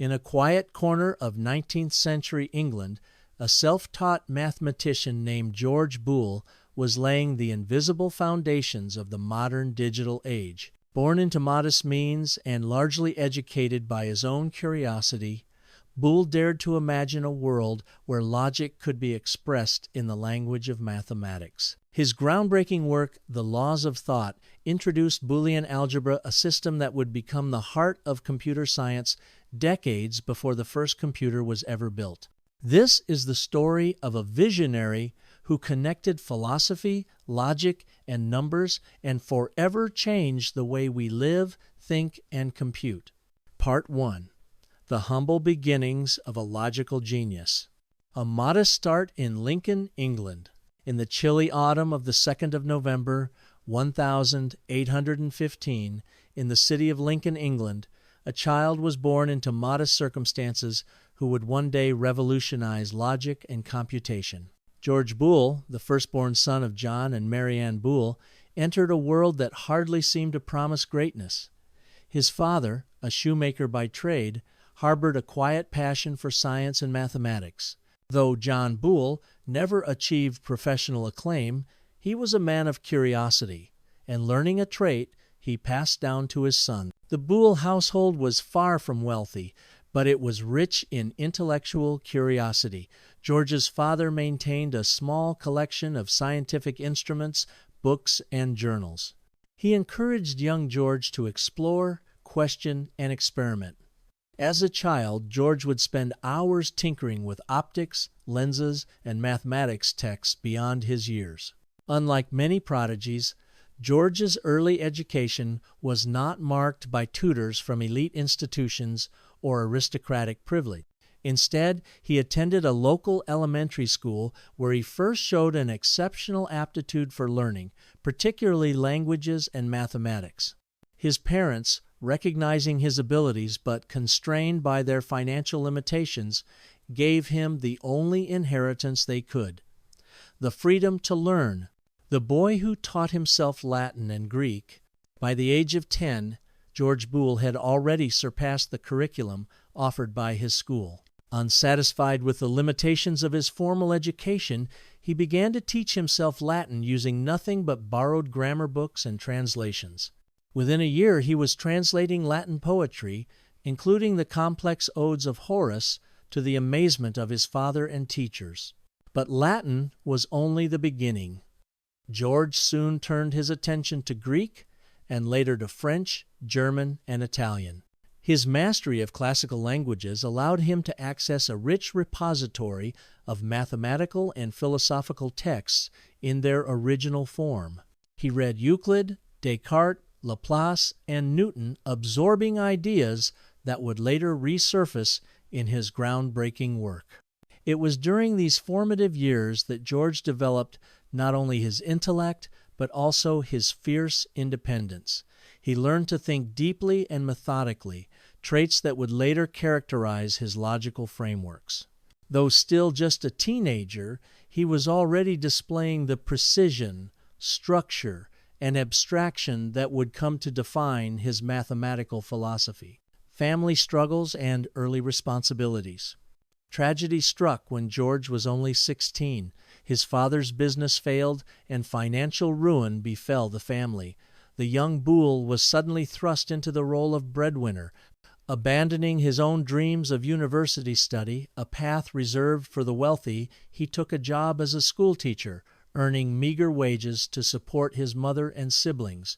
In a quiet corner of 19th century England, a self-taught mathematician named George Boole was laying the invisible foundations of the modern digital age. Born into modest means and largely educated by his own curiosity, Boole dared to imagine a world where logic could be expressed in the language of mathematics. His groundbreaking work, The Laws of Thought, introduced Boolean algebra, a system that would become the heart of computer science decades before the first computer was ever built. This is the story of a visionary who connected philosophy, logic, and numbers and forever changed the way we live, think, and compute. Part 1. The Humble Beginnings of a Logical Genius. A modest start in Lincoln, England. In the chilly autumn of the 2nd of November, 1815, in the city of Lincoln, England, a child was born into modest circumstances who would one day revolutionize logic and computation. George Boole, the firstborn son of John and Mary Ann Boole, entered a world that hardly seemed to promise greatness. His father, a shoemaker by trade, harbored a quiet passion for science and mathematics. Though John Boole never achieved professional acclaim, he was a man of curiosity, and learning a trait he passed down to his son. The Boole household was far from wealthy, but it was rich in intellectual curiosity. George's father maintained a small collection of scientific instruments, books, and journals. He encouraged young George to explore, question, and experiment. As a child, George would spend hours tinkering with optics, lenses, and mathematics texts beyond his years. Unlike many prodigies, George's early education was not marked by tutors from elite institutions or aristocratic privilege. Instead, he attended a local elementary school where he first showed an exceptional aptitude for learning, particularly languages and mathematics. His parents, recognizing his abilities but constrained by their financial limitations, gave him the only inheritance they could: the freedom to learn. The boy who taught himself Latin and Greek. By the age of 10, George Boole had already surpassed the curriculum offered by his school. Unsatisfied with the limitations of his formal education, he began to teach himself Latin using nothing but borrowed grammar books and translations. Within a year, he was translating Latin poetry, including the complex odes of Horace, to the amazement of his father and teachers. But Latin was only the beginning. George soon turned his attention to Greek and later to French, German, and Italian. His mastery of classical languages allowed him to access a rich repository of mathematical and philosophical texts in their original form. He read Euclid, Descartes, Laplace, and Newton, absorbing ideas that would later resurface in his groundbreaking work. It was during these formative years that George developed not only his intellect, but also his fierce independence. He learned to think deeply and methodically, traits that would later characterize his logical frameworks. Though still just a teenager, he was already displaying the precision, structure, and abstraction that would come to define his mathematical philosophy. Family struggles and early responsibilities. Tragedy struck when George was only 16. His father's business failed, and financial ruin befell the family. The young Boole was suddenly thrust into the role of breadwinner, abandoning his own dreams of university study, a path reserved for the wealthy. He took a job as a schoolteacher, earning meager wages to support his mother and siblings.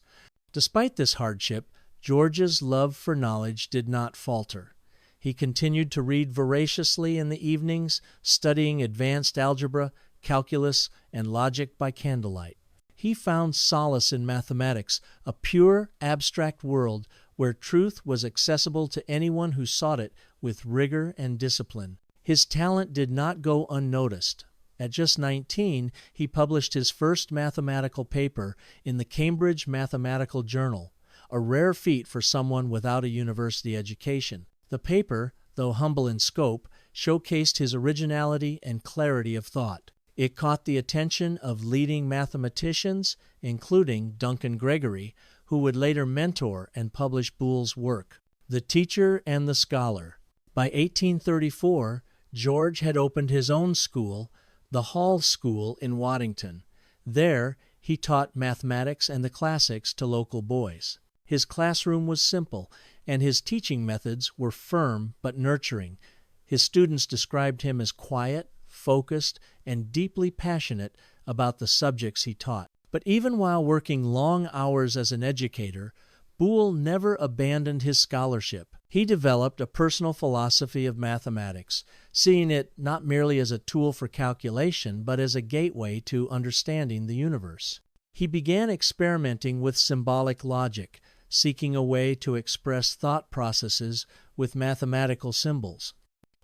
Despite this hardship, George's love for knowledge did not falter. He continued to read voraciously in the evenings, studying advanced algebra, calculus, and logic by candlelight. He found solace in mathematics, a pure, abstract world where truth was accessible to anyone who sought it with rigor and discipline. His talent did not go unnoticed. At just 19, he published his first mathematical paper in the Cambridge Mathematical Journal, a rare feat for someone without a university education. The paper, though humble in scope, showcased his originality and clarity of thought. It caught the attention of leading mathematicians, including Duncan Gregory, who would later mentor and publish Boole's work. The Teacher and the Scholar. By 1834, George had opened his own school, the Hall School in Waddington. There, he taught mathematics and the classics to local boys. His classroom was simple, and his teaching methods were firm but nurturing. His students described him as quiet, focused, and deeply passionate about the subjects he taught. But even while working long hours as an educator, Boole never abandoned his scholarship. He developed a personal philosophy of mathematics, seeing it not merely as a tool for calculation, but as a gateway to understanding the universe. He began experimenting with symbolic logic, seeking a way to express thought processes with mathematical symbols.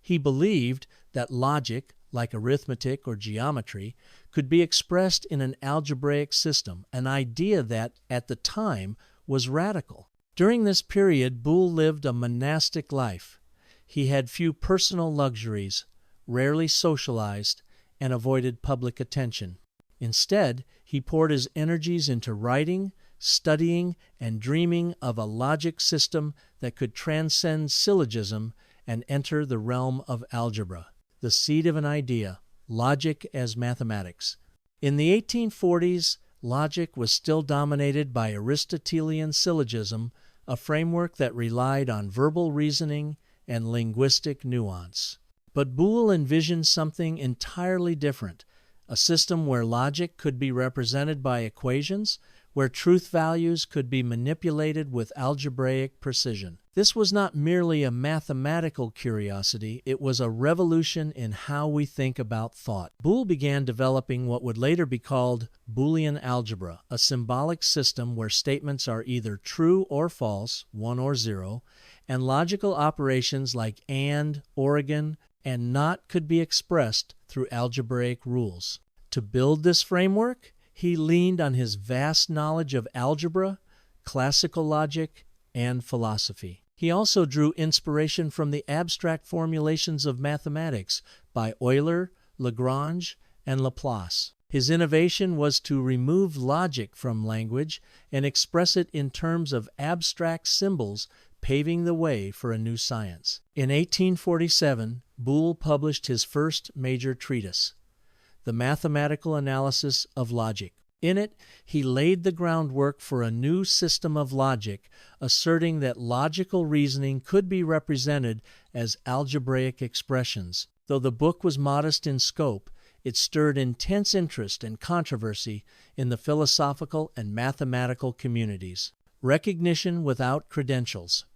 He believed that logic, like arithmetic or geometry, could be expressed in an algebraic system, an idea that, at the time, was radical. During this period, Boole lived a monastic life. He had few personal luxuries, rarely socialized, and avoided public attention. Instead, he poured his energies into writing, studying, and dreaming of a logic system that could transcend syllogism and enter the realm of algebra, the seed of an idea, logic as mathematics. In the 1840s, logic was still dominated by Aristotelian syllogism, a framework that relied on verbal reasoning and linguistic nuance. But Boole envisioned something entirely different, a system where logic could be represented by equations, where truth values could be manipulated with algebraic precision. This was not merely a mathematical curiosity, it was a revolution in how we think about thought. Boole began developing what would later be called Boolean algebra, a symbolic system where statements are either true or false, 1 or 0, and logical operations like and, organ, and not could be expressed through algebraic rules. To build this framework, he leaned on his vast knowledge of algebra, classical logic, and philosophy. He also drew inspiration from the abstract formulations of mathematics by Euler, Lagrange, and Laplace. His innovation was to remove logic from language and express it in terms of abstract symbols, paving the way for a new science. In 1847, Boole published his first major treatise, The Mathematical Analysis of Logic. In it, he laid the groundwork for a new system of logic, asserting that logical reasoning could be represented as algebraic expressions. Though the book was modest in scope, it stirred intense interest and controversy in the philosophical and mathematical communities. Recognition without credentials.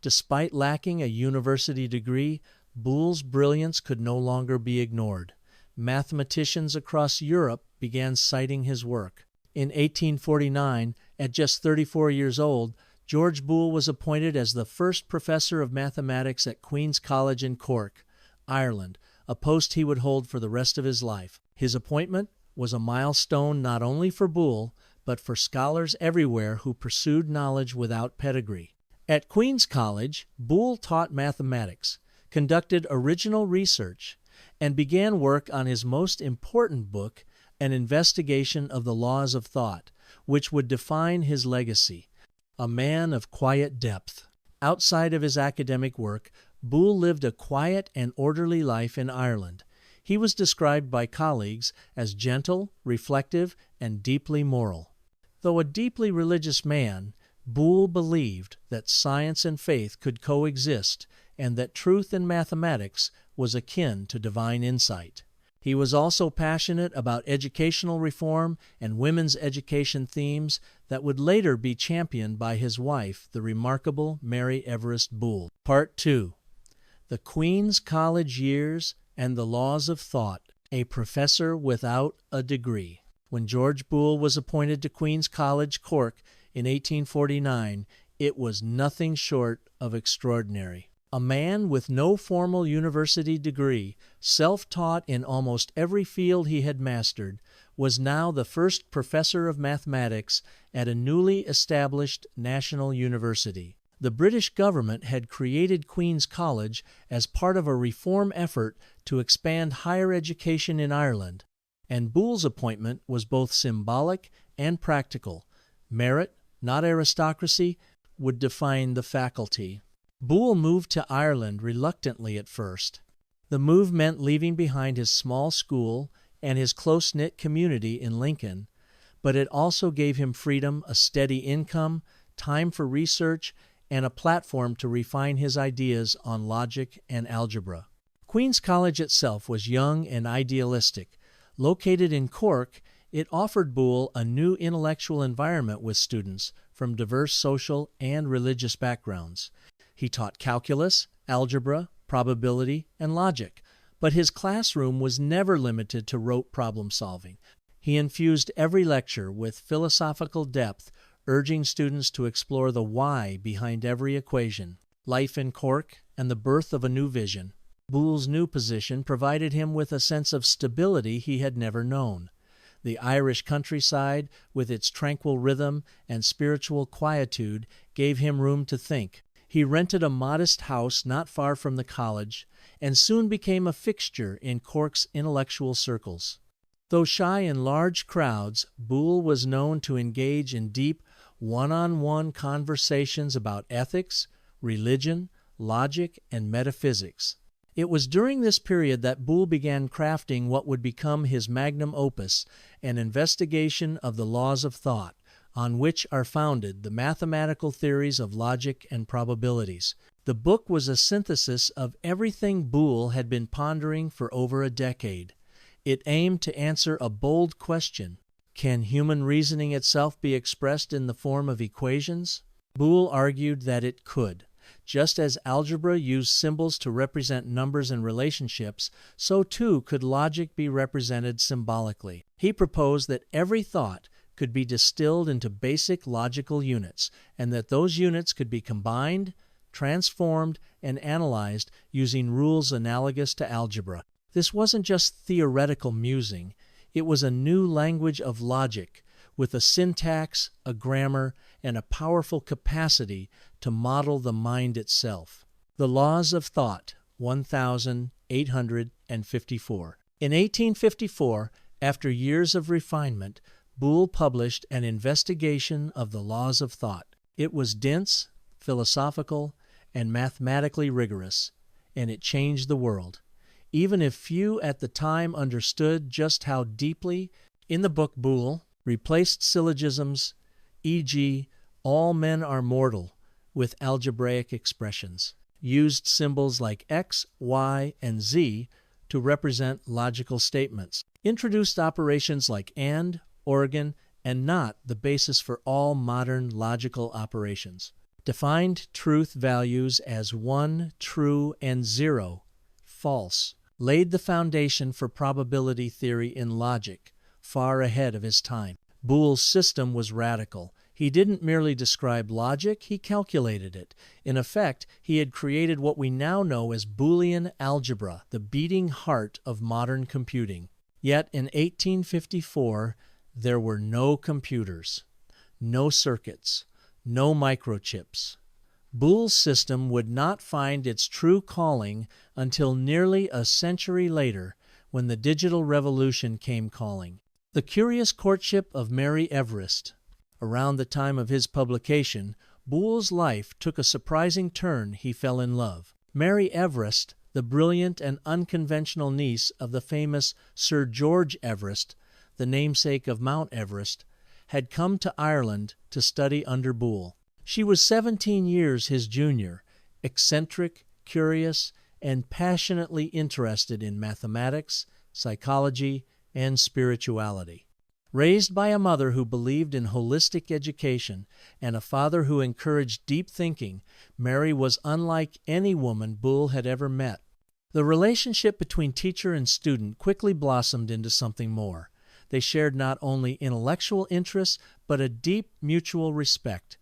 Despite lacking a university degree, Boole's brilliance could no longer be ignored. Mathematicians across Europe began citing his work. In 1849, at just 34 years old, George Boole was appointed as the first professor of mathematics at Queen's College in Cork, Ireland, a post he would hold for the rest of his life. His appointment was a milestone not only for Boole, but for scholars everywhere who pursued knowledge without pedigree. At Queen's College, Boole taught mathematics, conducted original research, and began work on his most important book, An Investigation of the Laws of Thought, which would define his legacy. A man of quiet depth. Outside of his academic work, Boole lived a quiet and orderly life in Ireland. He was described by colleagues as gentle, reflective, and deeply moral. Though a deeply religious man, Boole believed that science and faith could coexist and that truth in mathematics was akin to divine insight. He was also passionate about educational reform and women's education themes that would later be championed by his wife, the remarkable Mary Everest Boole. Part 2. The Queen's College Years and the Laws of Thought, a professor without a degree. When George Boole was appointed to Queen's College, Cork, in 1849, it was nothing short of extraordinary. A man with no formal university degree, self-taught in almost every field he had mastered, was now the first professor of mathematics at a newly established national university. The British government had created Queen's College as part of a reform effort to expand higher education in Ireland, and Boole's appointment was both symbolic and practical. Merit, not aristocracy, would define the faculty. Boole moved to Ireland reluctantly at first. The move meant leaving behind his small school and his close-knit community in Lincoln, but it also gave him freedom, a steady income, time for research, and a platform to refine his ideas on logic and algebra. Queen's College itself was young and idealistic. Located in Cork, it offered Boole a new intellectual environment with students from diverse social and religious backgrounds. He taught calculus, algebra, probability, and logic, but his classroom was never limited to rote problem solving. He infused every lecture with philosophical depth, urging students to explore the why behind every equation. Life in Cork and the birth of a new vision. Boole's new position provided him with a sense of stability he had never known. The Irish countryside, with its tranquil rhythm and spiritual quietude, gave him room to think. He rented a modest house not far from the college, and soon became a fixture in Cork's intellectual circles. Though shy in large crowds, Boole was known to engage in deep, one-on-one conversations about ethics, religion, logic, and metaphysics. It was during this period that Boole began crafting what would become his magnum opus, an investigation of the laws of thought, on which are founded the mathematical theories of logic and probabilities. The book was a synthesis of everything Boole had been pondering for over a decade. It aimed to answer a bold question: can human reasoning itself be expressed in the form of equations? Boole argued that it could. Just as algebra used symbols to represent numbers and relationships, so too could logic be represented symbolically. He proposed that every thought could be distilled into basic logical units, and that those units could be combined, transformed, and analyzed using rules analogous to algebra. This wasn't just theoretical musing. It was a new language of logic, with a syntax, a grammar, and a powerful capacity to model the mind itself. The Laws of Thought, 1854. In 1854, after years of refinement, Boole published an investigation of the laws of thought. It was dense, philosophical, and mathematically rigorous, and it changed the world, even if few at the time understood just how deeply. In the book, Boole replaced syllogisms, e.g., all men are mortal, with algebraic expressions, used symbols like X, Y, and Z to represent logical statements, introduced operations like and, organ, and not, the basis for all modern logical operations, defined truth values as 1, true, and 0, false, laid the foundation for probability theory in logic, far ahead of his time. Boole's system was radical. He didn't merely describe logic, he calculated it. In effect, he had created what we now know as Boolean algebra, the beating heart of modern computing. Yet in 1854, there were no computers, no circuits, no microchips. Boole's system would not find its true calling until nearly a century later, when the digital revolution came calling. The Curious Courtship of Mary Everest. Around the time of his publication, Boole's life took a surprising turn. He fell in love. Mary Everest, the brilliant and unconventional niece of the famous Sir George Everest, the namesake of Mount Everest, had come to Ireland to study under Boole. She was 17 years his junior, eccentric, curious, and passionately interested in mathematics, psychology, and spirituality. Raised by a mother who believed in holistic education and a father who encouraged deep thinking, Mary was unlike any woman Boole had ever met. The relationship between teacher and student quickly blossomed into something more. They shared not only intellectual interests, but a deep mutual respect.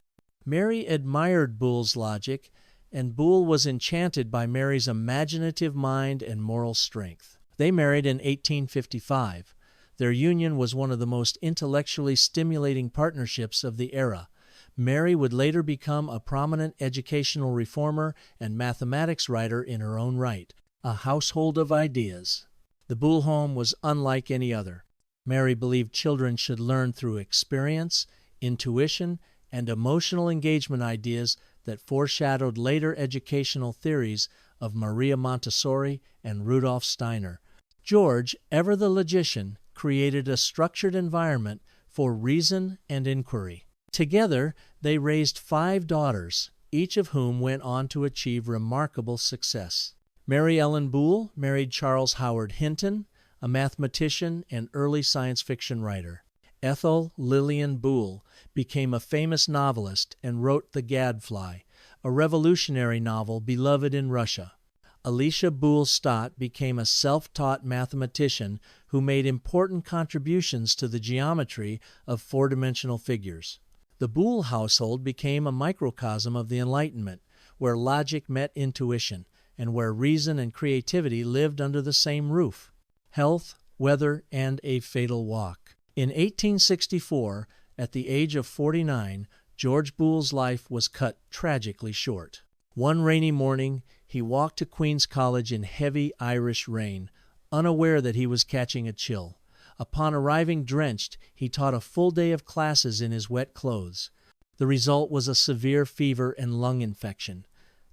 Mary admired Boole's logic, and Boole was enchanted by Mary's imaginative mind and moral strength. They married in 1855. Their union was one of the most intellectually stimulating partnerships of the era. Mary would later become a prominent educational reformer and mathematics writer in her own right, a household of ideas. The Boole home was unlike any other. Mary believed children should learn through experience, intuition, and emotional engagement ideas that foreshadowed later educational theories of Maria Montessori and Rudolf Steiner. George, ever the logician, created a structured environment for reason and inquiry. Together, they raised 5 daughters, each of whom went on to achieve remarkable success. Mary Ellen Boole married Charles Howard Hinton, a mathematician and early science fiction writer. Ethel Lillian Boole became a famous novelist and wrote The Gadfly, a revolutionary novel beloved in Russia. Alicia Boole Stott became a self-taught mathematician who made important contributions to the geometry of four-dimensional figures. The Boole household became a microcosm of the Enlightenment, where logic met intuition, and where reason and creativity lived under the same roof. Health, weather, and a fatal walk. In 1864, at the age of 49, George Boole's life was cut tragically short. One rainy morning, he walked to Queen's College in heavy Irish rain, unaware that he was catching a chill. Upon arriving drenched, he taught a full day of classes in his wet clothes. The result was a severe fever and lung infection.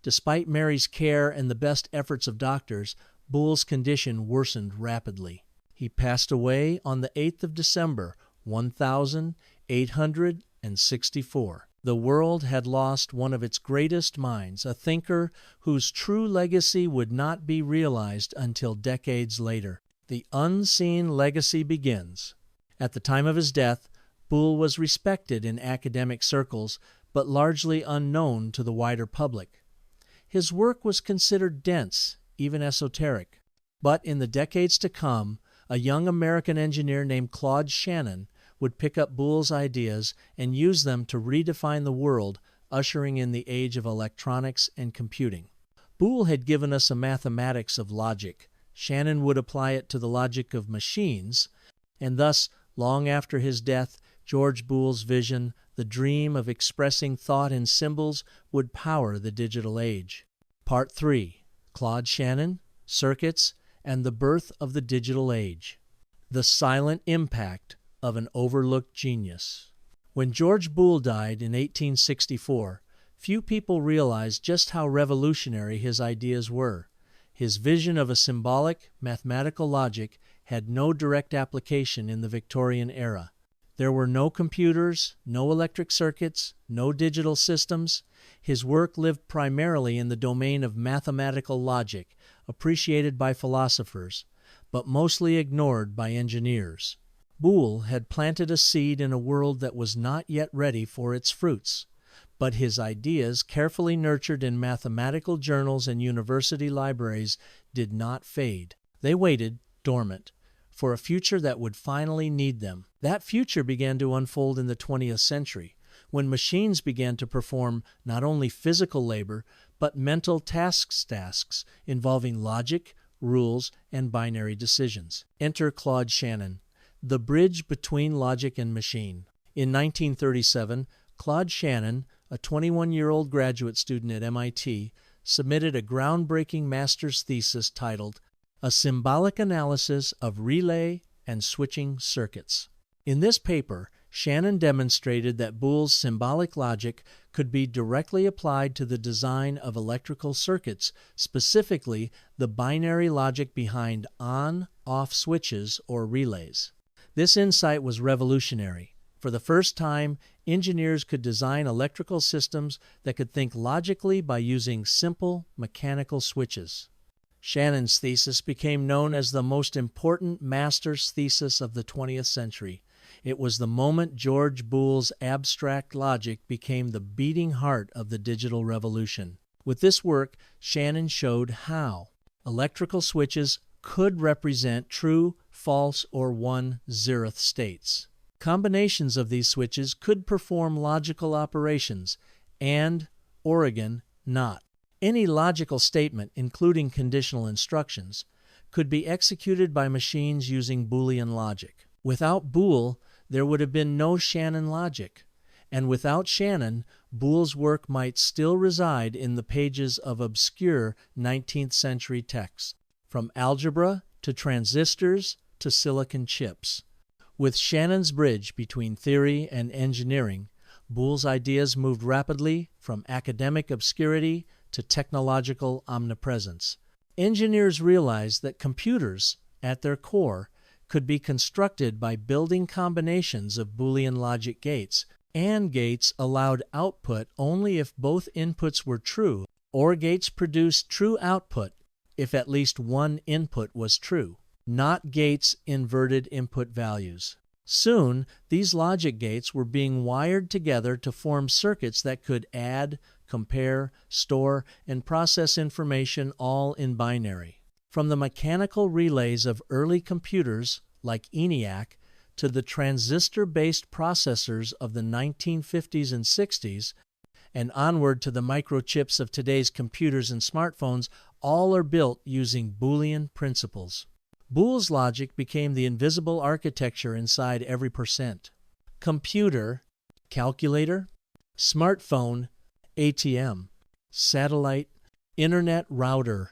Despite Mary's care and the best efforts of doctors, Boole's condition worsened rapidly. He passed away on the 8th of December, 1864. The world had lost one of its greatest minds, a thinker whose true legacy would not be realized until decades later. The unseen legacy begins. At the time of his death, Boole was respected in academic circles, but largely unknown to the wider public. His work was considered dense, even esoteric. But in the decades to come, a young American engineer named Claude Shannon would pick up Boole's ideas and use them to redefine the world, ushering in the age of electronics and computing. Boole had given us a mathematics of logic. Shannon would apply it to the logic of machines, and thus, long after his death, George Boole's vision, the dream of expressing thought in symbols, would power the digital age. Part 3. Claude Shannon, Circuits, and the Birth of the Digital Age. The silent impact of an overlooked genius. When George Boole died in 1864, few people realized just how revolutionary his ideas were. His vision of a symbolic, mathematical logic had no direct application in the Victorian era. There were no computers, no electric circuits, no digital systems. His work lived primarily in the domain of mathematical logic, appreciated by philosophers, but mostly ignored by engineers. Boole had planted a seed in a world that was not yet ready for its fruits, but his ideas, carefully nurtured in mathematical journals and university libraries, did not fade. They waited, dormant, for a future that would finally need them. That future began to unfold in the 20th century, when machines began to perform not only physical labor, but mental tasks involving logic, rules, and binary decisions. Enter Claude Shannon, the bridge between logic and machine. In 1937, Claude Shannon, a 21-year-old graduate student at MIT, submitted a groundbreaking master's thesis titled A Symbolic Analysis of Relay and Switching Circuits. In this paper, Shannon demonstrated that Boole's symbolic logic could be directly applied to the design of electrical circuits, specifically the binary logic behind on-off switches or relays. This insight was revolutionary. For the first time, engineers could design electrical systems that could think logically by using simple mechanical switches. Shannon's thesis became known as the most important master's thesis of the 20th century. It was the moment George Boole's abstract logic became the beating heart of the digital revolution. With this work, Shannon showed how electrical switches could represent true, false, or 1/0th states. Combinations of these switches could perform logical operations, and, Oregon, not. Any logical statement, including conditional instructions, could be executed by machines using Boolean logic. Without Boole, there would have been no Shannon logic, and without Shannon, Boole's work might still reside in the pages of obscure 19th century texts, from algebra to transistors to silicon chips. With Shannon's bridge between theory and engineering, Boole's ideas moved rapidly from academic obscurity to technological omnipresence. Engineers realized that computers, at their core, could be constructed by building combinations of Boolean logic gates. AND gates allowed output only if both inputs were true. OR gates produced true output if at least one input was true. NOT gates inverted input values. Soon, these logic gates were being wired together to form circuits that could add, compare, store, and process information all in binary. From the mechanical relays of early computers like ENIAC to the transistor-based processors of the 1950s and 60s, and onward to the microchips of today's computers and smartphones, all are built using Boolean principles. Boole's logic became the invisible architecture inside every percent. Computer, calculator, smartphone, ATM, satellite, internet router,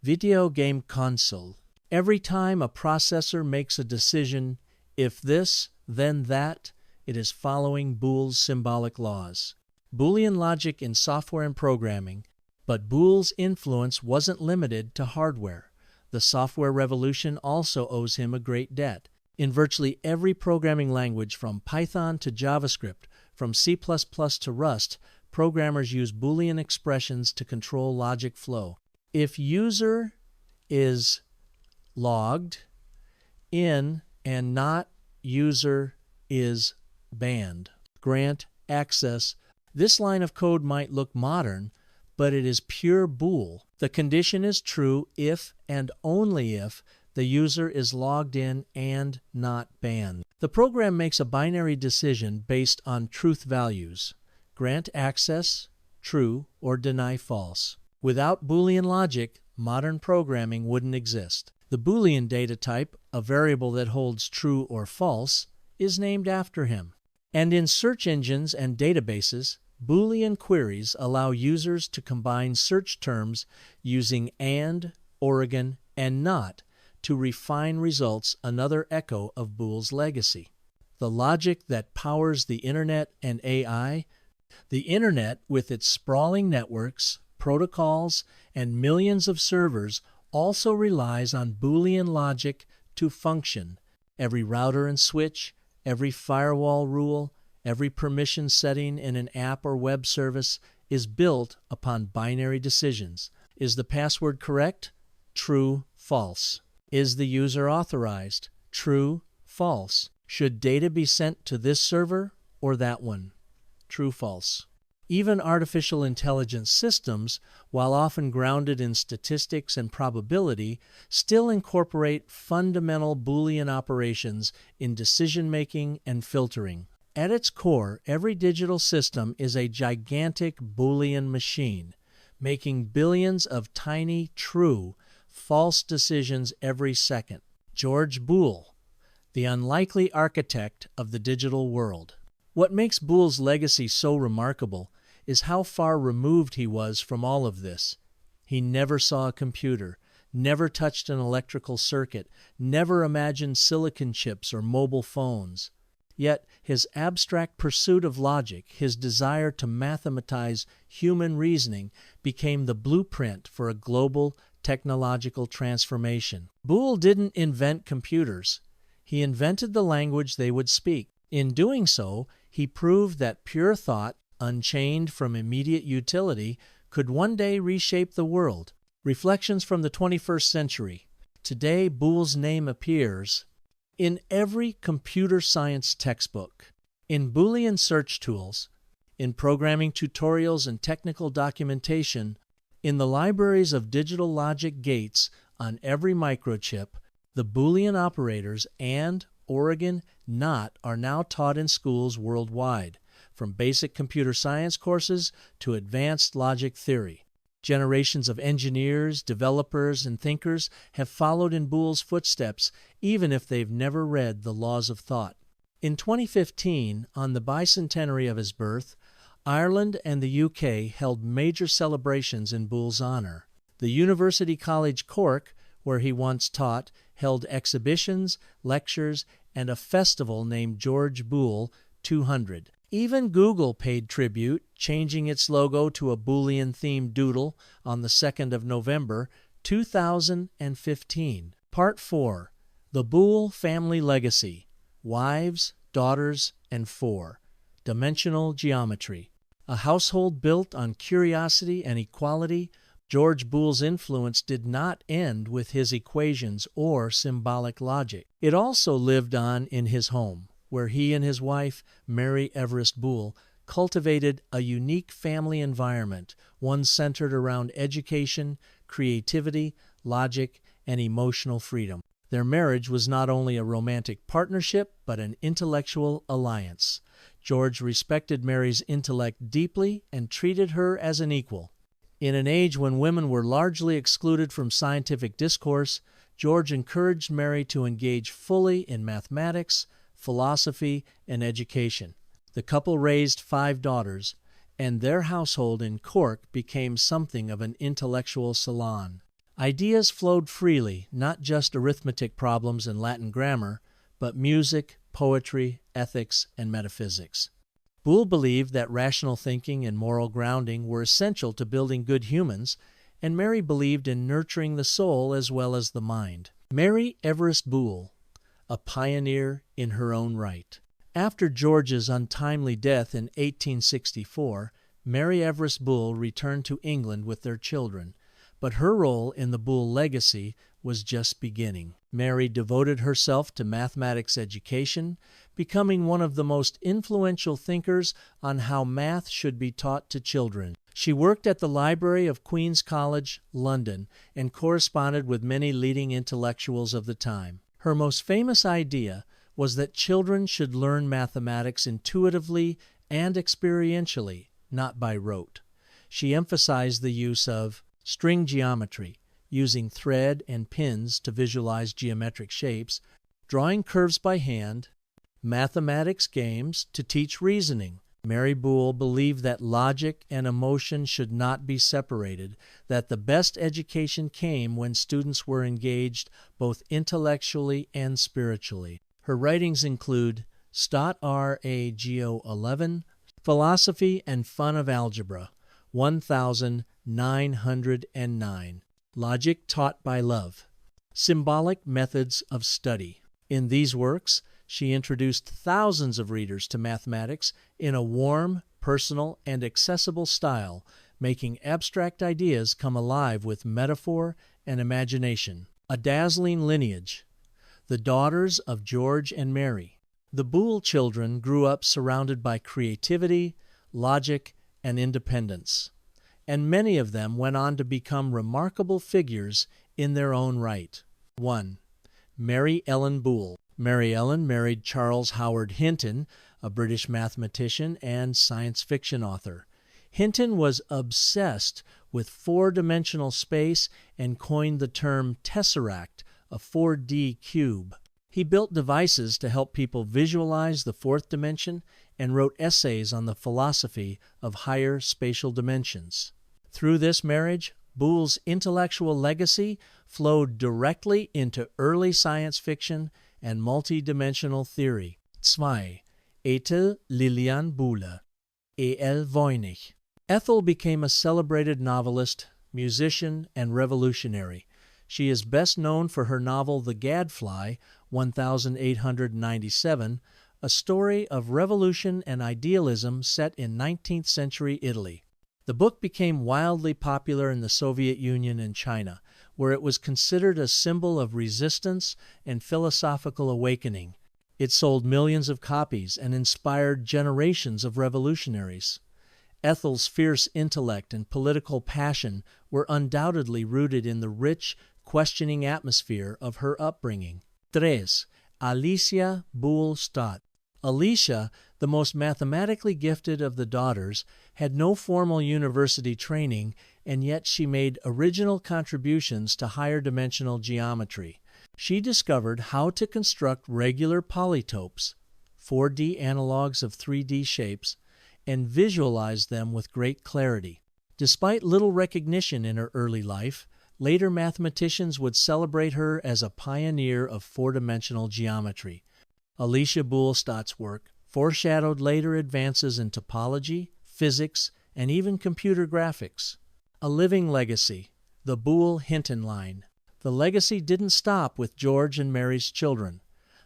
video game console. Every time a processor makes a decision, if this, then that, it is following Boole's symbolic laws. Boolean logic in software and programming, but Boole's influence wasn't limited to hardware. The software revolution also owes him a great debt. In virtually every programming language, from Python to JavaScript, from C++ to Rust, programmers use Boolean expressions to control logic flow. If user is logged in and not user is banned, grant access. This line of code might look modern, but it is pure Boole. The condition is true if and only if the user is logged in and not banned. The program makes a binary decision based on truth values: grant access, true, or deny false. Without Boolean logic, modern programming wouldn't exist. The Boolean data type, a variable that holds true or false, is named after him. And in search engines and databases, Boolean queries allow users to combine search terms using AND, OR, and NOT to refine results, another echo of Boole's legacy. The logic that powers the Internet and AI. The Internet, with its sprawling networks, protocols, and millions of servers, also relies on Boolean logic to function. Every router and switch, every firewall rule, every permission setting in an app or web service is built upon binary decisions. Is the password correct? True, false. Is the user authorized? True, false. Should data be sent to this server or that one? True, false. Even artificial intelligence systems, while often grounded in statistics and probability, still incorporate fundamental Boolean operations in decision-making and filtering. At its core, every digital system is a gigantic Boolean machine, making billions of tiny, true, false decisions every second. George Boole, the unlikely architect of the digital world. What makes Boole's legacy so remarkable is how far removed he was from all of this. He never saw a computer, never touched an electrical circuit, never imagined silicon chips or mobile phones. Yet his abstract pursuit of logic, his desire to mathematize human reasoning, became the blueprint for a global technological transformation. Boole didn't invent computers. He invented the language they would speak. In doing so, he proved that pure thought, unchained from immediate utility, could one day reshape the world. Reflections from the 21st century. Today, Boole's name appears in every computer science textbook, in Boolean search tools, in programming tutorials and technical documentation, in the libraries of digital logic gates on every microchip. The Boolean operators AND, OR, NOT are now taught in schools worldwide, from basic computer science courses to advanced logic theory. Generations of engineers, developers, and thinkers have followed in Boole's footsteps, even if they've never read the laws of thought. In 2015, on the bicentenary of his birth, Ireland and the UK held major celebrations in Boole's honor. The University College Cork, where he once taught, held exhibitions, lectures, and a festival named George Boole 200. Even Google paid tribute, changing its logo to a Boolean-themed doodle on the 2nd of November, 2015. Part 4. The Boole Family Legacy. Wives, Daughters, and Four. Dimensional Geometry. A household built on curiosity and equality, George Boole's influence did not end with his equations or symbolic logic. It also lived on in his home, where he and his wife, Mary Everest Boole, cultivated a unique family environment, one centered around education, creativity, logic, and emotional freedom. Their marriage was not only a romantic partnership, but an intellectual alliance. George respected Mary's intellect deeply and treated her as an equal. In an age when women were largely excluded from scientific discourse, George encouraged Mary to engage fully in mathematics, philosophy, and education. The couple raised 5 daughters, and their household in Cork became something of an intellectual salon. Ideas flowed freely, not just arithmetic problems and Latin grammar, but music, poetry, ethics, and metaphysics. Boole believed that rational thinking and moral grounding were essential to building good humans, and Mary believed in nurturing the soul as well as the mind. Mary Everest Boole, a pioneer in her own right. After George's untimely death in 1864, Mary Everest Boole returned to England with their children, but her role in the Boole legacy was just beginning. Mary devoted herself to mathematics education, becoming one of the most influential thinkers on how math should be taught to children. She worked at the library of Queen's College, London, and corresponded with many leading intellectuals of the time. Her most famous idea was that children should learn mathematics intuitively and experientially, not by rote. She emphasized the use of string geometry, using thread and pins to visualize geometric shapes, drawing curves by hand, mathematics games to teach reasoning. Mary Boole believed that logic and emotion should not be separated, that the best education came when students were engaged both intellectually and spiritually. Her writings include Stot Ragio 11, Philosophy and Fun of Algebra, 1909, Logic Taught by Love, Symbolic Methods of Study. In these works, she introduced thousands of readers to mathematics in a warm, personal, and accessible style, making abstract ideas come alive with metaphor and imagination. A Dazzling Lineage. The Daughters of George and Mary. The Boole children grew up surrounded by creativity, logic, and independence, and many of them went on to become remarkable figures in their own right. 1. Mary Ellen Boole. Mary Ellen married Charles Howard Hinton, a British mathematician and science fiction author. Hinton was obsessed with four-dimensional space and coined the term tesseract, a 4D cube. He built devices to help people visualize the fourth dimension and wrote essays on the philosophy of higher spatial dimensions. Through this marriage, Boole's intellectual legacy flowed directly into early science fiction and multidimensional theory. 2. Ethel Lilian Boole, E.L. Voynich. Ethel became a celebrated novelist, musician, and revolutionary. She is best known for her novel The Gadfly, 1897, a story of revolution and idealism set in 19th century Italy. The book became wildly popular in the Soviet Union and China, where it was considered a symbol of resistance and philosophical awakening. It sold millions of copies and inspired generations of revolutionaries. Ethel's fierce intellect and political passion were undoubtedly rooted in the rich, questioning atmosphere of her upbringing. 3. Alicia Boole Stott. Alicia, the most mathematically gifted of the daughters, had no formal university training, and yet she made original contributions to higher dimensional geometry. She discovered how to construct regular polytopes, 4D analogs of 3D shapes, and visualized them with great clarity. Despite little recognition in her early life, later mathematicians would celebrate her as a pioneer of four-dimensional geometry. Alicia Boole Stott's work, foreshadowed later advances in topology, physics, and even computer graphics. A living legacy, the Boole-Hinton line. The legacy didn't stop with George and Mary's children.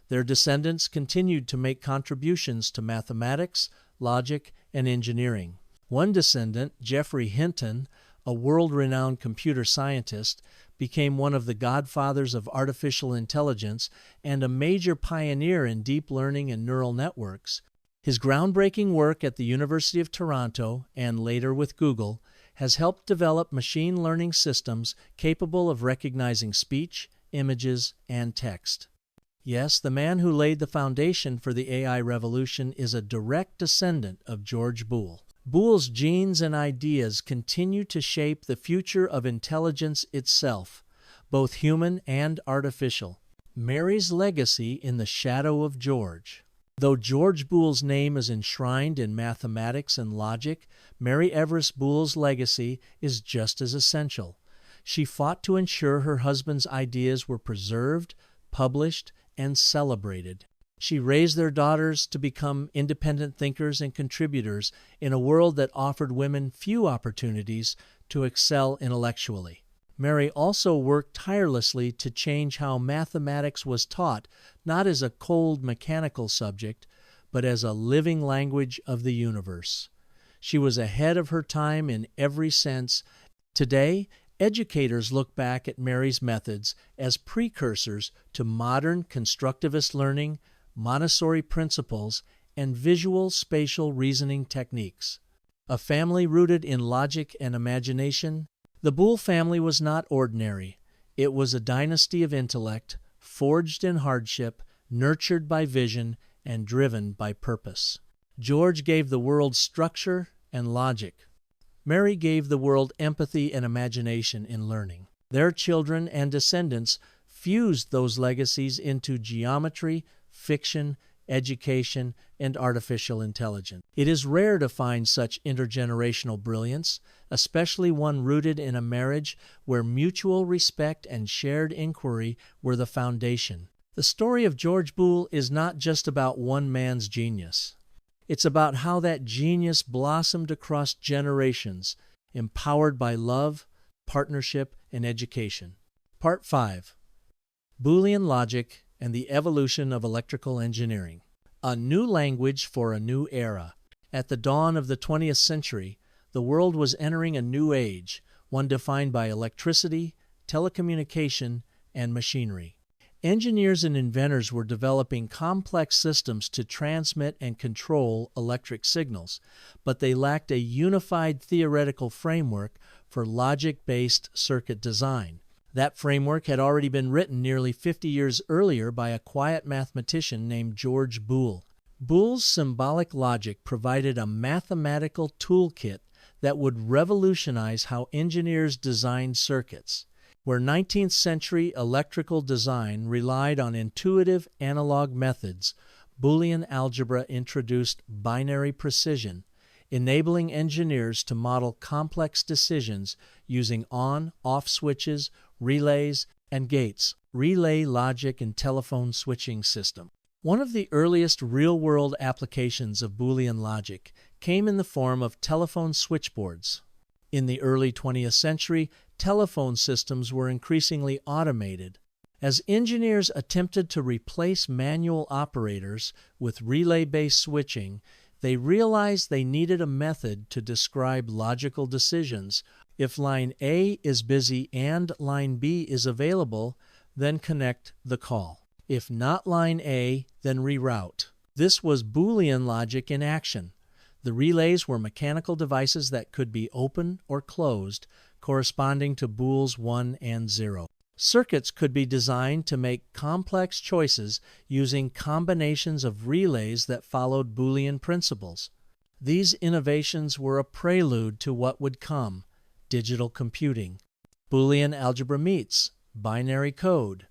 Their descendants continued to make contributions to mathematics, logic, and engineering. One descendant, Geoffrey Hinton, a world-renowned computer scientist, became one of the godfathers of artificial intelligence and a major pioneer in deep learning and neural networks. His groundbreaking work at the University of Toronto, and later with Google, has helped develop machine learning systems capable of recognizing speech, images, and text. Yes, the man who laid the foundation for the AI revolution is a direct descendant of George Boole. Boole's genes and ideas continue to shape the future of intelligence itself, both human and artificial. Mary's legacy in the shadow of George. Though George Boole's name is enshrined in mathematics and logic, Mary Everest Boole's legacy is just as essential. She fought to ensure her husband's ideas were preserved, published, and celebrated. She raised their daughters to become independent thinkers and contributors in a world that offered women few opportunities to excel intellectually. Mary also worked tirelessly to change how mathematics was taught, not as a cold mechanical subject, but as a living language of the universe. She was ahead of her time in every sense. Today, educators look back at Mary's methods as precursors to modern constructivist learning, Montessori principles, and visual spatial reasoning techniques. A family rooted in logic and imagination, the Boole family was not ordinary. It was a dynasty of intellect, forged in hardship, nurtured by vision, and driven by purpose. George gave the world structure and logic. Mary gave the world empathy and imagination in learning. Their children and descendants fused those legacies into geometry, fiction, education, and artificial intelligence. It is rare to find such intergenerational brilliance, especially one rooted in a marriage where mutual respect and shared inquiry were the foundation. The story of George Boole is not just about one man's genius. It's about how that genius blossomed across generations, empowered by love, partnership, and education. Part 5. Boolean Logic and the Evolution of Electrical Engineering. A new language for a new era. At the dawn of the 20th century, the world was entering a new age, one defined by electricity, telecommunication, and machinery. Engineers and inventors were developing complex systems to transmit and control electric signals, but they lacked a unified theoretical framework for logic-based circuit design. That framework had already been written nearly 50 years earlier by a quiet mathematician named George Boole. Boole's symbolic logic provided a mathematical toolkit that would revolutionize how engineers designed circuits. Where 19th century electrical design relied on intuitive analog methods, Boolean algebra introduced binary precision, enabling engineers to model complex decisions using on-off switches, relays, and gates. Relay logic and telephone switching system. One of the earliest real-world applications of Boolean logic came in the form of telephone switchboards. In the early 20th century, telephone systems were increasingly automated. As engineers attempted to replace manual operators with relay-based switching, they realized they needed a method to describe logical decisions. If line A is busy and line B is available, then connect the call. If not line A, then reroute. This was Boolean logic in action. The relays were mechanical devices that could be open or closed, corresponding to Boole's 1 and 0. Circuits could be designed to make complex choices using combinations of relays that followed Boolean principles. These innovations were a prelude to what would come: digital computing. Boolean algebra meets binary code.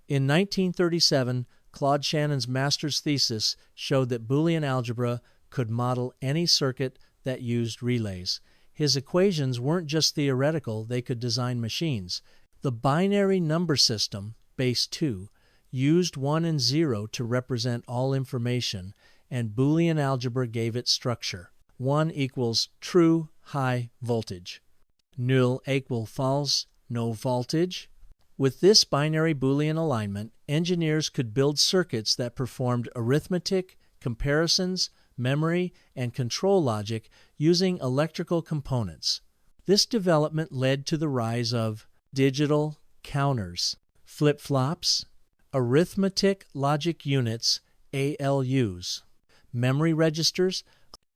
In 1937, Claude Shannon's master's thesis showed that Boolean algebra could model any circuit that used relays. His equations weren't just theoretical, they could design machines. The binary number system, base 2, used 1 and 0 to represent all information, and Boolean algebra gave it structure. 1 equals true, high voltage. Null equal false, no voltage. With this binary Boolean alignment, engineers could build circuits that performed arithmetic, comparisons, memory, and control logic using electrical components. This development led to the rise of digital counters, flip-flops, arithmetic logic units, ALUs, memory registers,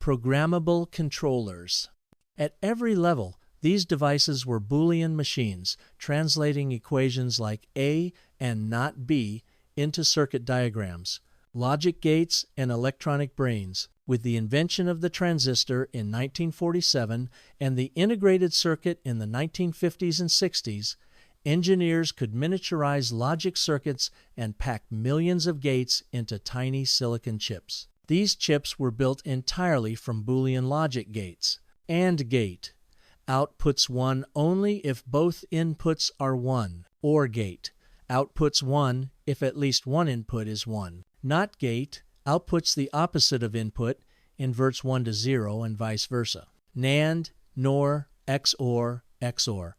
programmable controllers. At every level, these devices were Boolean machines, translating equations like A and not B into circuit diagrams, logic gates, and electronic brains. With the invention of the transistor in 1947 and the integrated circuit in the 1950s and 60s, engineers could miniaturize logic circuits and pack millions of gates into tiny silicon chips. These chips were built entirely from Boolean logic gates. AND gate outputs 1 only if both inputs are 1. OR gate outputs 1 if at least one input is 1. NOT gate outputs the opposite of input, inverts 1 to 0, and vice versa. NAND, NOR, XOR, XOR.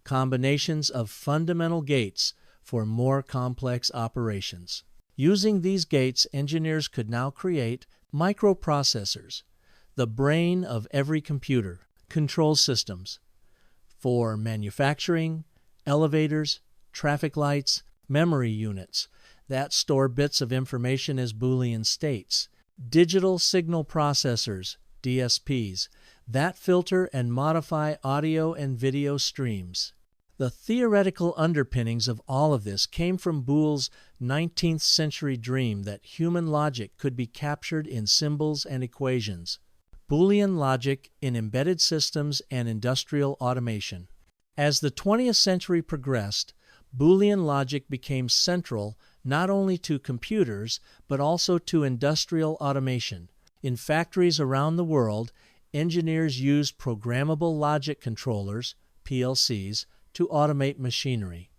Combinations of fundamental gates for more complex operations. Using these gates, engineers could now create microprocessors, the brain of every computer, control systems for manufacturing, elevators, traffic lights, memory units that store bits of information as Boolean states, digital signal processors, DSPs, that filter and modify audio and video streams. The theoretical underpinnings of all of this came from Boole's 19th century dream that human logic could be captured in symbols and equations. Boolean logic in embedded systems and industrial automation. As the 20th century progressed, Boolean logic became central not only to computers but also to industrial automation. In factories around the world, engineers used programmable logic controllers, PLCs, to automate machinery.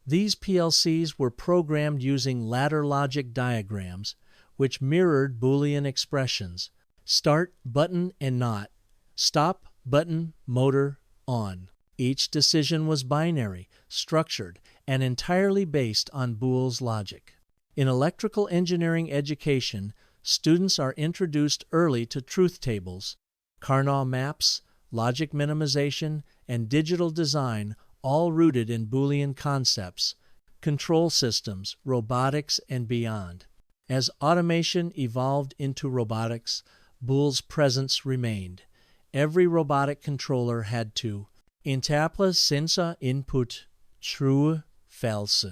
These PLCs were programmed using ladder logic diagrams, which mirrored Boolean expressions: start, button, and not, stop, button, motor, on. Each decision was binary, structured, and entirely based on Boole's logic. In electrical engineering education, students are introduced early to truth tables, Karnaugh maps, logic minimization, and digital design, all rooted in Boolean concepts, control systems, robotics, and beyond. As automation evolved into robotics, Boole's presence remained. Every robotic controller had to interpret senza input, true, false,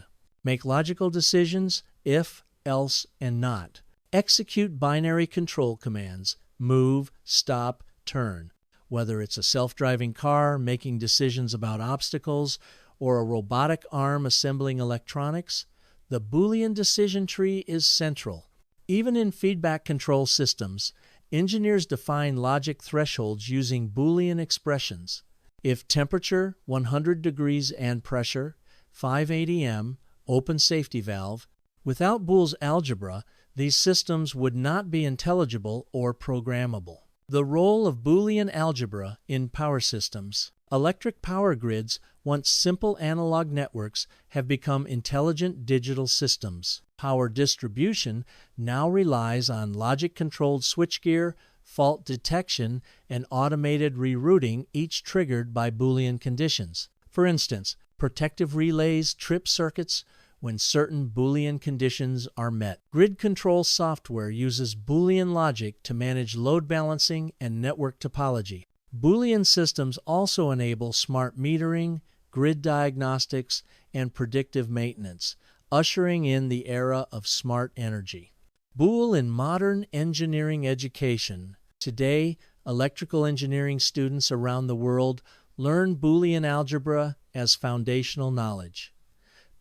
make logical decisions, if, else, and not, execute binary control commands, move, stop, turn. Whether it's a self-driving car making decisions about obstacles or a robotic arm assembling electronics, the Boolean decision tree is central. Even in feedback control systems, engineers define logic thresholds using Boolean expressions. If temperature, 100 degrees, and pressure, 5 atm, open safety valve, without Boole's algebra, these systems would not be intelligible or programmable. The role of Boolean algebra in power systems. Electric power grids, once simple analog networks, have become intelligent digital systems. Power distribution now relies on logic-controlled switchgear, fault detection, and automated rerouting, each triggered by Boolean conditions. For instance, protective relays trip circuits when certain Boolean conditions are met. Grid control software uses Boolean logic to manage load balancing and network topology. Boolean systems also enable smart metering, grid diagnostics, and predictive maintenance, ushering in the era of smart energy. Boole in modern engineering education. Today, electrical engineering students around the world learn Boolean algebra as foundational knowledge.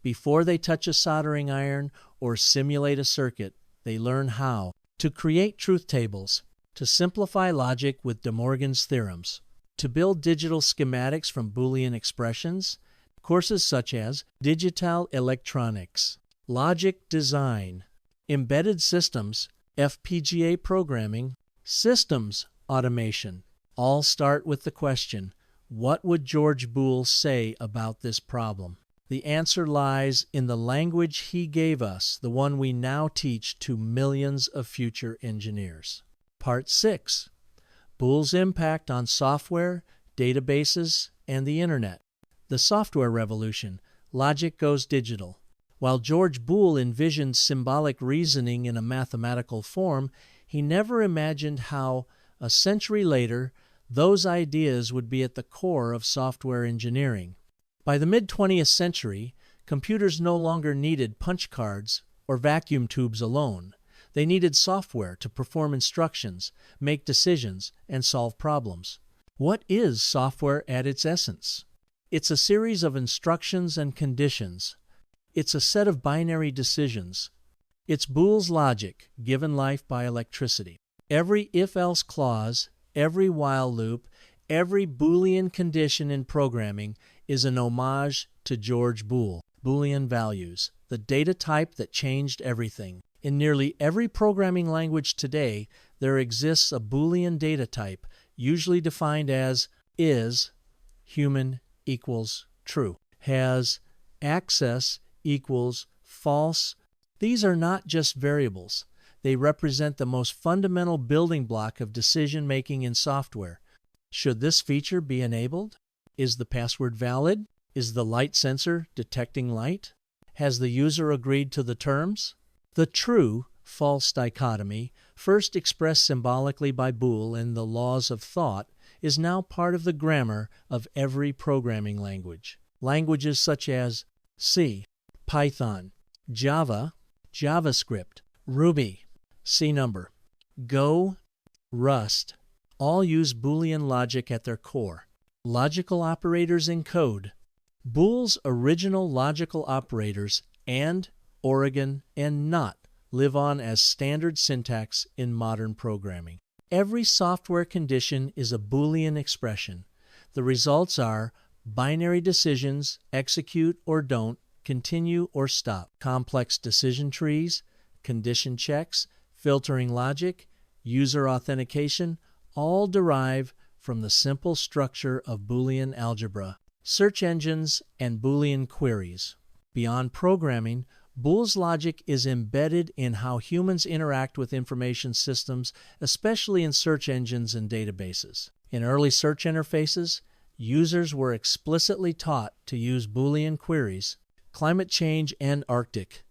Before they touch a soldering iron or simulate a circuit, they learn how to create truth tables, to simplify logic with De Morgan's theorems, to build digital schematics from Boolean expressions, courses such as digital electronics, logic design, embedded systems, FPGA programming, systems automation, all start with the question, what would George Boole say about this problem? The answer lies in the language he gave us, the one we now teach to millions of future engineers. Part 6. Boole's impact on software, databases, and the Internet. The software revolution. Logic goes digital. While George Boole envisioned symbolic reasoning in a mathematical form, he never imagined how, a century later, those ideas would be at the core of software engineering. By the mid-20th century, computers no longer needed punch cards or vacuum tubes alone. They needed software to perform instructions, make decisions, and solve problems. What is software at its essence? It's a series of instructions and conditions. It's a set of binary decisions. It's Boole's logic, given life by electricity. Every if-else clause, every while loop, every Boolean condition in programming is an homage to George Boole. Boolean values, the data type that changed everything. In nearly every programming language today, there exists a Boolean data type, usually defined as is human equals true, has access equals false. These are not just variables. They represent the most fundamental building block of decision-making in software. Should this feature be enabled? Is the password valid? Is the light sensor detecting light? Has the user agreed to the terms? The true-false dichotomy, first expressed symbolically by Boole in the laws of thought, is now part of the grammar of every programming language. Languages such as C, Python, Java, JavaScript, Ruby, C#, Go, Rust, all use Boolean logic at their core. Logical operators in code. Boole's original logical operators and, Oregon, and not live on as standard syntax in modern programming. Every software condition is a Boolean expression. The results are binary decisions, execute or don't, continue or stop, complex decision trees, condition checks, filtering logic, user authentication, all derive from the simple structure of Boolean algebra, search engines, and Boolean queries. Beyond programming, Boole's logic is embedded in how humans interact with information systems, especially in search engines and databases. In early search interfaces, users were explicitly taught to use Boolean queries, climate change and Arctic,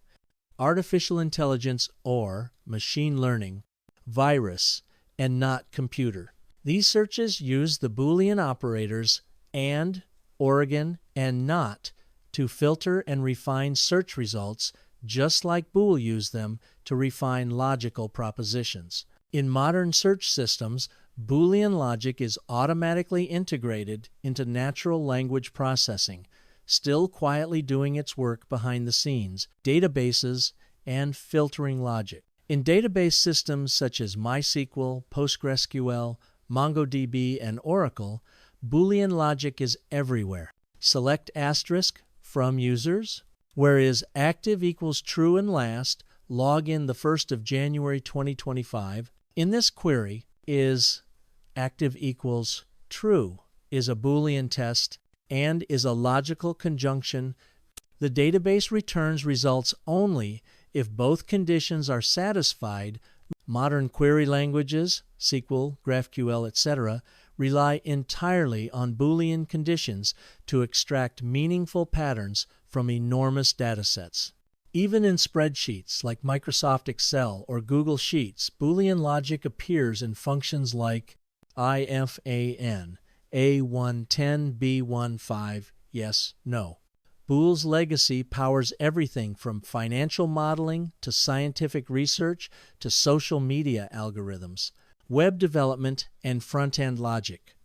artificial intelligence or machine learning, virus, and not computer. These searches use the Boolean operators and, Oregon, and not to filter and refine search results, just like Boole used them to refine logical propositions. In modern search systems, Boolean logic is automatically integrated into natural language processing, still quietly doing its work behind the scenes, databases, and filtering logic. In database systems such as MySQL, PostgreSQL, MongoDB, and Oracle, Boolean logic is everywhere. Select asterisk from users, where is active equals true and last, log in the 1st of January 2025. In this query, is active equals true is a Boolean test and is a logical conjunction. The database returns results only if both conditions are satisfied. Modern query languages, SQL, GraphQL, etc., rely entirely on Boolean conditions to extract meaningful patterns from enormous datasets. Even in spreadsheets like Microsoft Excel or Google Sheets, Boolean logic appears in functions like ifan, A110, B15, yes, no. Boole's legacy powers everything from financial modeling to scientific research to social media algorithms, web development, and front-end logic.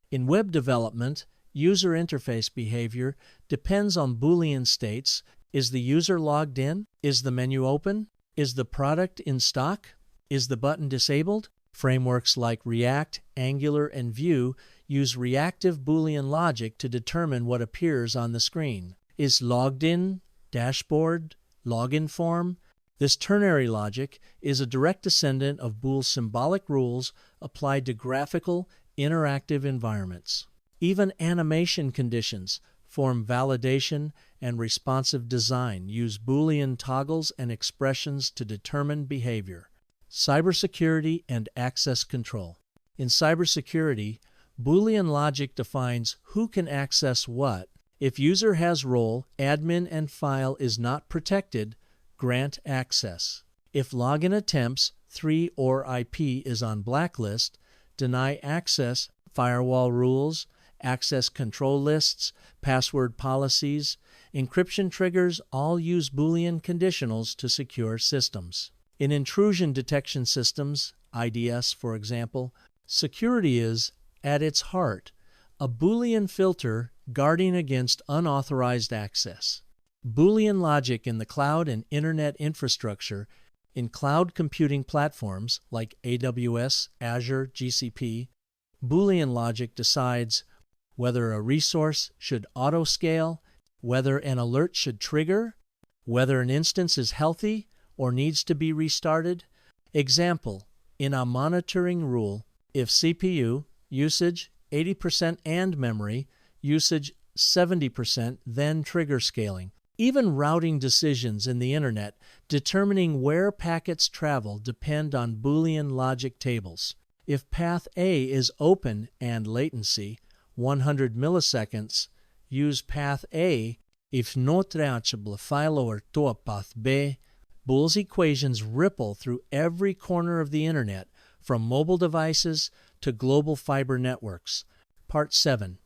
In web development, user interface behavior depends on Boolean states. Is the user logged in? Is the menu open? Is the product in stock? Is the button disabled? Frameworks like React, Angular, and Vue use reactive Boolean logic to determine what appears on the screen. Is logged in, dashboard, login form, This ternary logic is a direct descendant of Boole's symbolic rules applied to graphical, interactive environments. Even animation conditions, form validation, and responsive design use Boolean toggles and expressions to determine behavior. Cybersecurity and access control. In cybersecurity, Boolean logic defines who can access what. If user has role, admin, and file is not protected, grant access. If login attempts, 3 or IP is on blacklist, deny access, firewall rules, access control lists, password policies, encryption triggers all use Boolean conditionals to secure systems. In intrusion detection systems, IDS for example, security is, at its heart, a Boolean filter guarding against unauthorized access. Boolean logic in the cloud and internet infrastructure in cloud computing platforms like AWS, Azure, GCP, Boolean logic decides whether a resource should auto-scale, whether an alert should trigger, whether an instance is healthy or needs to be restarted. Example, in a monitoring rule, if CPU usage 80% and memory usage 70%, then trigger scaling. Even routing decisions in the internet determining where packets travel depend on Boolean logic tables. If path A is open and latency 100 milliseconds, use path A. If not reachable, file over to path B. Boole's equations ripple through every corner of the internet, from mobile devices to global fiber networks. Part 7.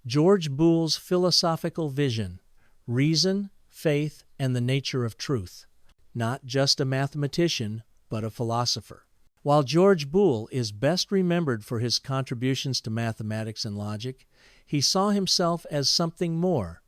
George Boole's philosophical vision, reason, faith, and the nature of truth. Not just a mathematician, but a philosopher. While George Boole is best remembered for his contributions to mathematics and logic, he saw himself as something more,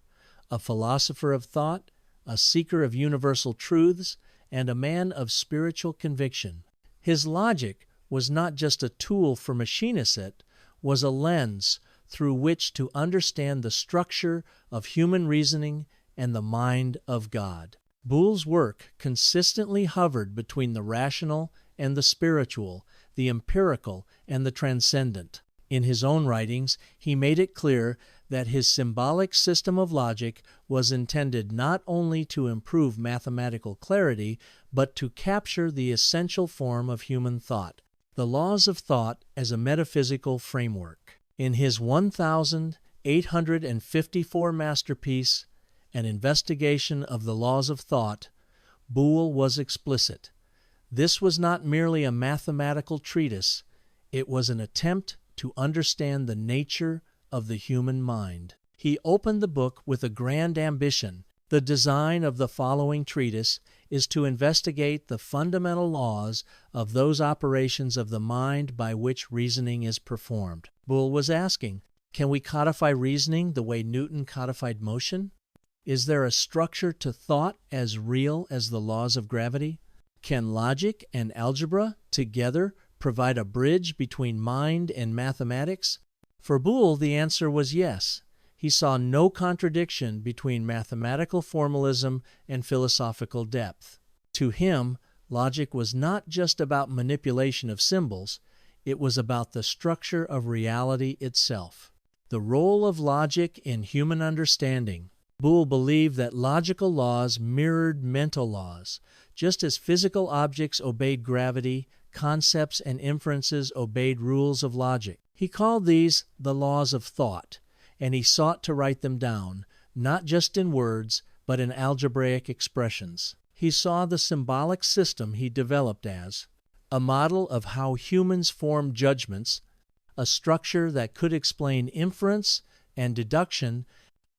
a philosopher of thought, a seeker of universal truths, and a man of spiritual conviction. His logic was not just a tool for machinists, it was a lens through which to understand the structure of human reasoning and the mind of God. Boole's work consistently hovered between the rational and the spiritual, the empirical and the transcendent. In his own writings, he made it clear that his symbolic system of logic was intended not only to improve mathematical clarity, but to capture the essential form of human thought, the laws of thought as a metaphysical framework. In his 1,854 masterpiece, An Investigation of the Laws of Thought, Boole was explicit. This was not merely a mathematical treatise, it was an attempt to understand the nature of the human mind. He opened the book with a grand ambition. The design of the following treatise is to investigate the fundamental laws of those operations of the mind by which reasoning is performed. Boole was asking, can we codify reasoning the way Newton codified motion? Is there a structure to thought as real as the laws of gravity? Can logic and algebra together provide a bridge between mind and mathematics? For Boole, the answer was yes. He saw no contradiction between mathematical formalism and philosophical depth. To him, logic was not just about manipulation of symbols, it was about the structure of reality itself. The role of logic in human understanding. Boole believed that logical laws mirrored mental laws. Just as physical objects obeyed gravity, concepts and inferences obeyed rules of logic. He called these the laws of thought, and he sought to write them down, not just in words, but in algebraic expressions. He saw the symbolic system he developed as a model of how humans form judgments, a structure that could explain inference and deduction,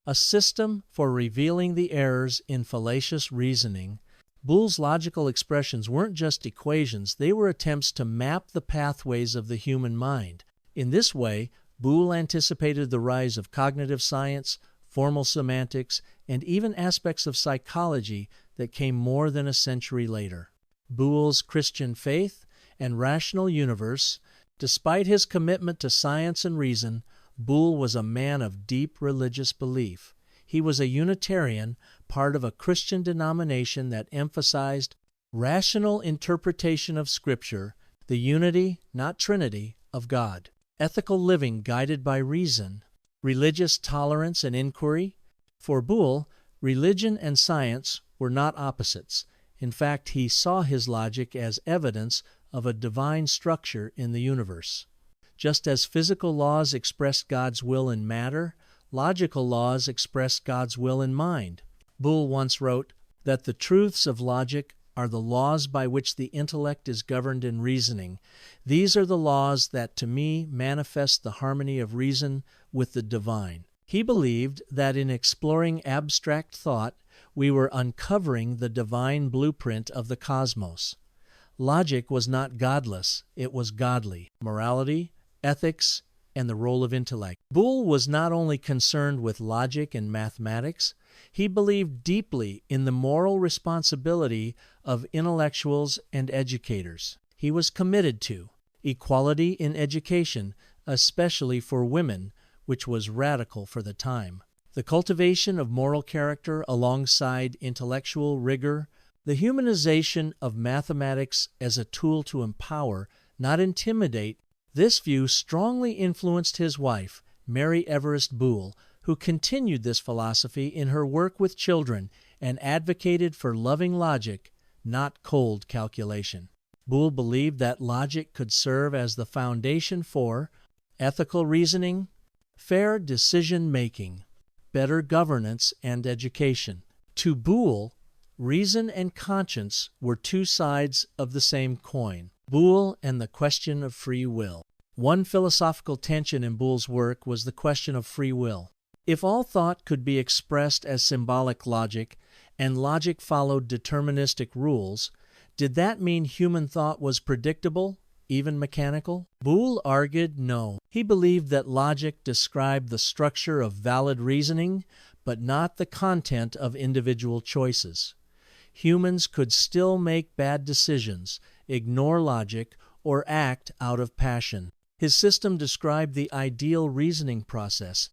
a system for revealing the errors in fallacious reasoning. Boole's logical expressions weren't just equations, they were attempts to map the pathways of the human mind. In this way, Boole anticipated the rise of cognitive science, formal semantics, and even aspects of psychology that came more than a century later. Boole's Christian faith and rational universe. Despite his commitment to science and reason, Boole was a man of deep religious belief. He was a Unitarian, part of a Christian denomination that emphasized Rational interpretation of Scripture, the unity, not trinity, of God. Ethical living guided by reason. Religious tolerance and inquiry. For Boole, religion and science were not opposites. In fact, he saw his logic as evidence of a divine structure in the universe. Just as physical laws express God's will in matter, logical laws express God's will in mind. Boole once wrote that the truths of logic are the laws by which the intellect is governed in reasoning. These are the laws that to me manifest the harmony of reason with the divine. He believed that in exploring abstract thought, we were uncovering the divine blueprint of the cosmos. Logic was not godless, it was godly. Morality, ethics, and the role of intellect. Boole was not only concerned with logic and mathematics, he believed deeply in the moral responsibility of intellectuals and educators. He was committed to equality in education, especially for women, which was radical for the time. The cultivation of moral character alongside intellectual rigor, the humanization of mathematics as a tool to empower, not intimidate. This view strongly influenced his wife, Mary Everest Boole, who continued this philosophy in her work with children and advocated for loving logic, not cold calculation. Boole believed that logic could serve as the foundation for ethical reasoning, fair decision-making, better governance, and education. To Boole, reason and conscience were two sides of the same coin. Boole and the question of free will. One philosophical tension in Boole's work was the question of free will. If all thought could be expressed as symbolic logic, and logic followed deterministic rules, did that mean human thought was predictable, even mechanical? Boole argued no. He believed that logic described the structure of valid reasoning, but not the content of individual choices. Humans could still make bad decisions, ignore logic, or act out of passion. His system described the ideal reasoning process,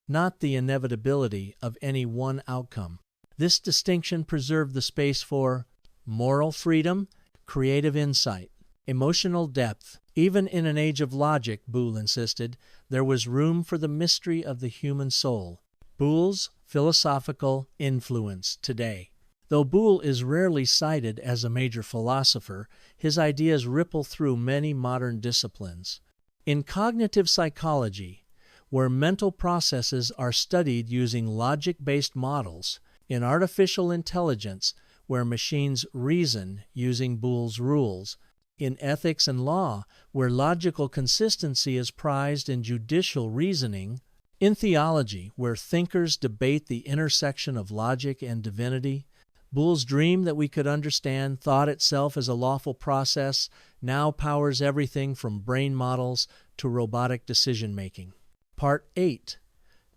not the inevitability of any one outcome. This distinction preserved the space for moral freedom, creative insight, emotional depth. Even in an age of logic, Boole insisted, there was room for the mystery of the human soul. Boole's philosophical influence today. Though Boole is rarely cited as a major philosopher, his ideas ripple through many modern disciplines. In cognitive psychology, where mental processes are studied using logic-based models, in artificial intelligence, where machines reason using Boole's rules, in ethics and law, where logical consistency is prized in judicial reasoning, in theology, where thinkers debate the intersection of logic and divinity, Boole's dream that we could understand thought itself as a lawful process now powers everything from brain models to robotic decision-making. Part 8.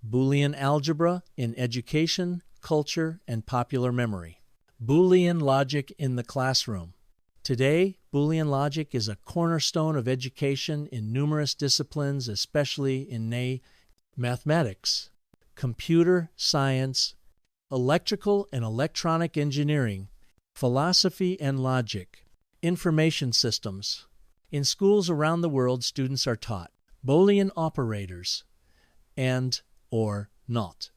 Boolean Algebra in Education, Culture, and Popular Memory. Boolean Logic in the Classroom. Today, Boolean logic is a cornerstone of education in numerous disciplines, especially in mathematics, computer science, electrical and electronic engineering, philosophy and logic, information systems. In schools around the world, students are taught Boolean operators and or not,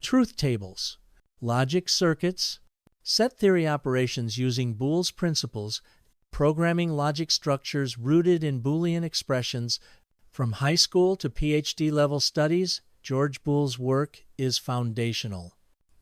truth tables, logic circuits, set theory operations using Boole's principles, programming logic structures rooted in Boolean expressions. From high school to PhD level studies, George Boole's work is foundational.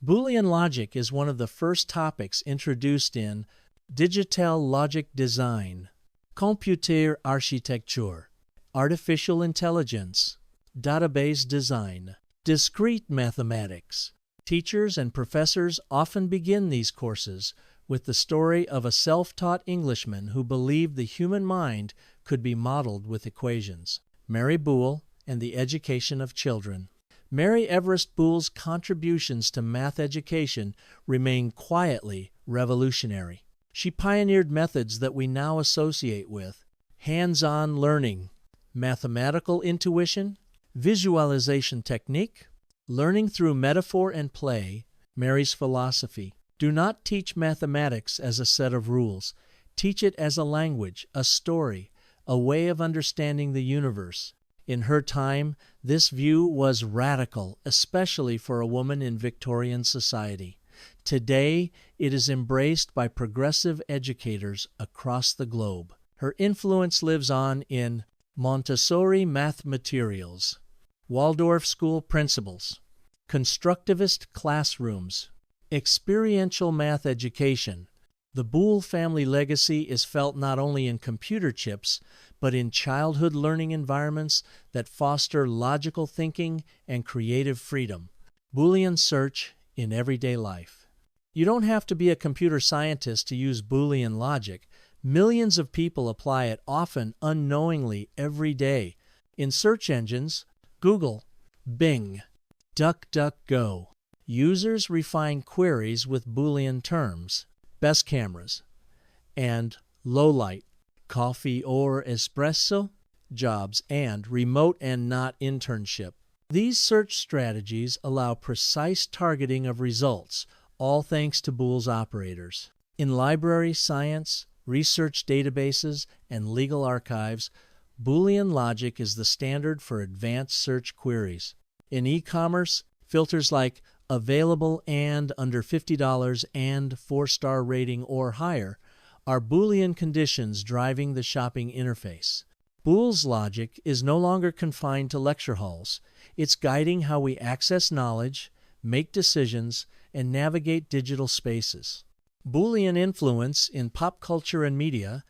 Boolean logic is one of the first topics introduced in Digital Logic Design, Computer Architecture, Artificial Intelligence, Database Design, Discrete Mathematics. Teachers and professors often begin these courses with the story of a self-taught Englishman who believed the human mind could be modeled with equations. Mary Boole and the Education of Children. Mary Everest Boole's contributions to math education remain quietly revolutionary. She pioneered methods that we now associate with hands-on learning, mathematical intuition, visualization technique, learning through metaphor and play, Mary's philosophy, Do not teach mathematics as a set of rules. Teach it as a language, a story, a way of understanding the universe. In her time, this view was radical, especially for a woman in Victorian society. Today, it is embraced by progressive educators across the globe. Her influence lives on in Montessori math materials, Waldorf school principles, constructivist classrooms, experiential math education. The Boole family legacy is felt not only in computer chips, but in childhood learning environments that foster logical thinking and creative freedom. Boolean search in everyday life. You don't have to be a computer scientist to use Boolean logic. Millions of people apply it often unknowingly every day. In search engines, Google, Bing, DuckDuckGo. Users refine queries with Boolean terms, best cameras, and low light, coffee or espresso, jobs, and remote and not internship. These search strategies allow precise targeting of results, all thanks to Boole's operators. In library science, research databases, and legal archives, Boolean logic is the standard for advanced search queries. In e-commerce, filters like available and under $50 and 4-star rating or higher are Boolean conditions driving the shopping interface. Boole's logic is no longer confined to lecture halls. It's guiding how we access knowledge, make decisions, and navigate digital spaces. Boolean influence in pop culture and media.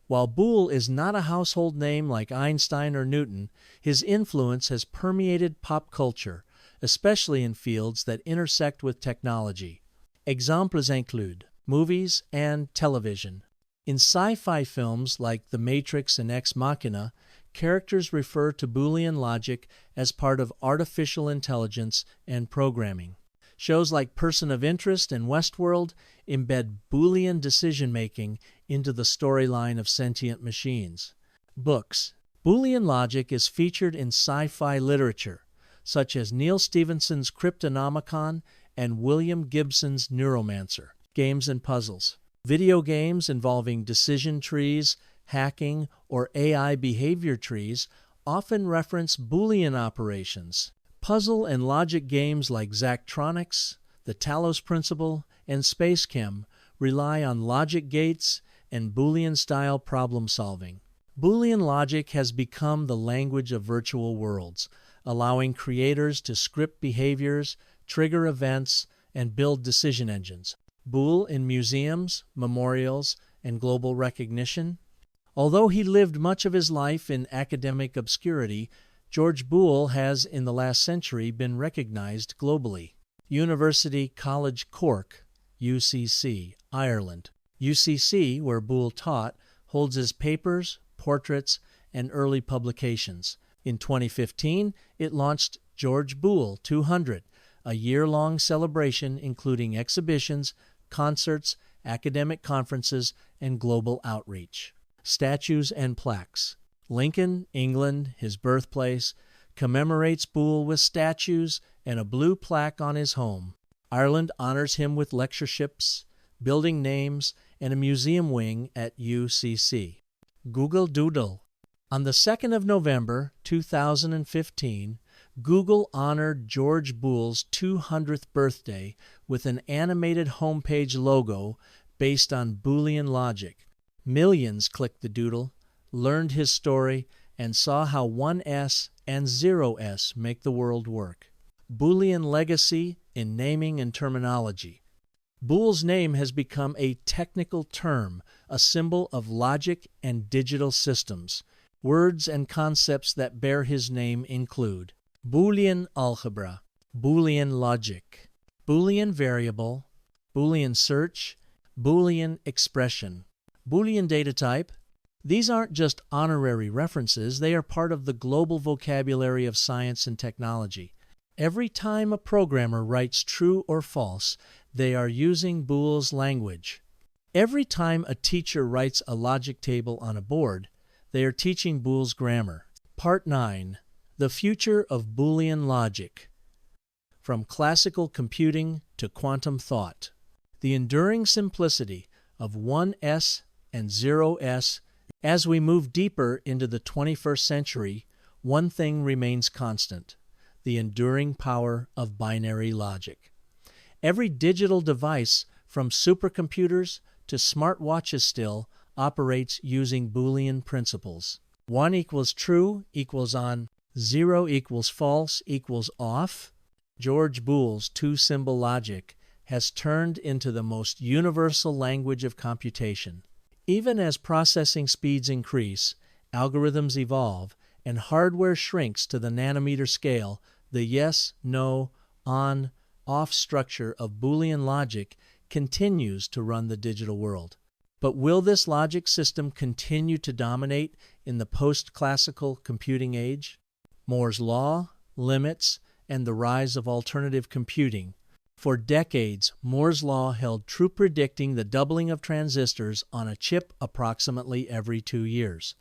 While Boole is not a household name like Einstein or Newton, his influence has permeated pop culture, especially in fields that intersect with technology. Exemples include movies and television. In sci-fi films like The Matrix and Ex Machina, characters refer to Boolean logic as part of artificial intelligence and programming. Shows like Person of Interest and Westworld embed Boolean decision-making into the storyline of sentient machines. Books. Boolean logic is featured in sci-fi literature, such as Neil Stephenson's Cryptonomicon and William Gibson's Neuromancer. Games and puzzles. Video games involving decision trees, hacking, or AI behavior trees often reference Boolean operations. Puzzle and logic games like Zachtronics, the Talos Principle, and Space Chem rely on logic gates and Boolean-style problem-solving. Boolean logic has become the language of virtual worlds, allowing creators to script behaviors, trigger events, and build decision engines. Boole in museums, memorials, and global recognition. Although he lived much of his life in academic obscurity, George Boole has, in the last century, been recognized globally. University College Cork, UCC, Ireland. UCC, where Boole taught, holds his papers, portraits, and early publications. In 2015, it launched George Boole 200, a year-long celebration including exhibitions, concerts, academic conferences, and global outreach. Statues and plaques. Lincoln, England, his birthplace, commemorates Boole with statues and a blue plaque on his home. Ireland honors him with lectureships, building names, and a museum wing at UCC. Google Doodle. On the 2nd of November, 2015, Google honored George Boole's 200th birthday with an animated homepage logo based on Boolean logic. Millions clicked the doodle, learned his story, and saw how 1S and 0S make the world work. Boolean legacy in naming and terminology. Boole's name has become a technical term, a symbol of logic and digital systems. Words and concepts that bear his name include Boolean algebra, Boolean logic, Boolean variable, Boolean search, Boolean expression, Boolean data type. These aren't just honorary references, they are part of the global vocabulary of science and technology. Every time a programmer writes true or false, they are using Boole's language. Every time a teacher writes a logic table on a board, they are teaching Boole's grammar. Part 9. The Future of Boolean Logic. From Classical Computing to Quantum Thought. the enduring simplicity of 1S and 0S. As we move deeper into the 21st century, one thing remains constant: the enduring power of binary logic. Every digital device, from supercomputers to smartwatches still, operates using Boolean principles. 1 equals true equals on, 0 equals false equals off. George Boole's two-symbol logic has turned into the most universal language of computation. Even as processing speeds increase, algorithms evolve, and hardware shrinks to the nanometer scale, the yes, no, on, off structure of Boolean logic continues to run the digital world. But will this logic system continue to dominate in the post-classical computing age? Moore's law, limits, and the rise of alternative computing. For decades, Moore's law held true, predicting the doubling of transistors on a chip approximately every 2 years.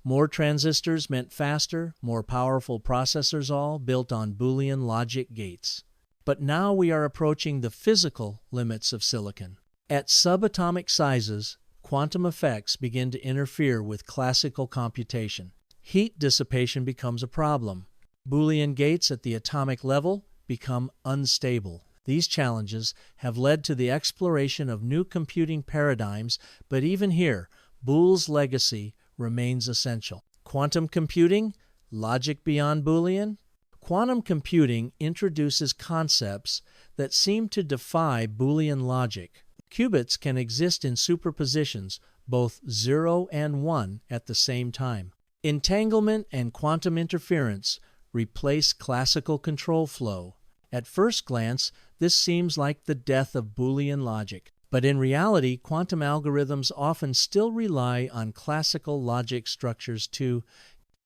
More transistors meant faster, more powerful processors, all built on Boolean logic gates. But now we are approaching the physical limits of silicon. At subatomic sizes, quantum effects begin to interfere with classical computation. Heat dissipation becomes a problem. Boolean gates at the atomic level become unstable. These challenges have led to the exploration of new computing paradigms, but even here, Boole's legacy remains essential. Quantum computing, logic beyond Boolean. Quantum computing introduces concepts that seem to defy Boolean logic. Qubits can exist in superpositions, both 0 and 1 at the same time. Entanglement and quantum interference replace classical control flow. At first glance, this seems like the death of Boolean logic, but in reality, quantum algorithms often still rely on classical logic structures to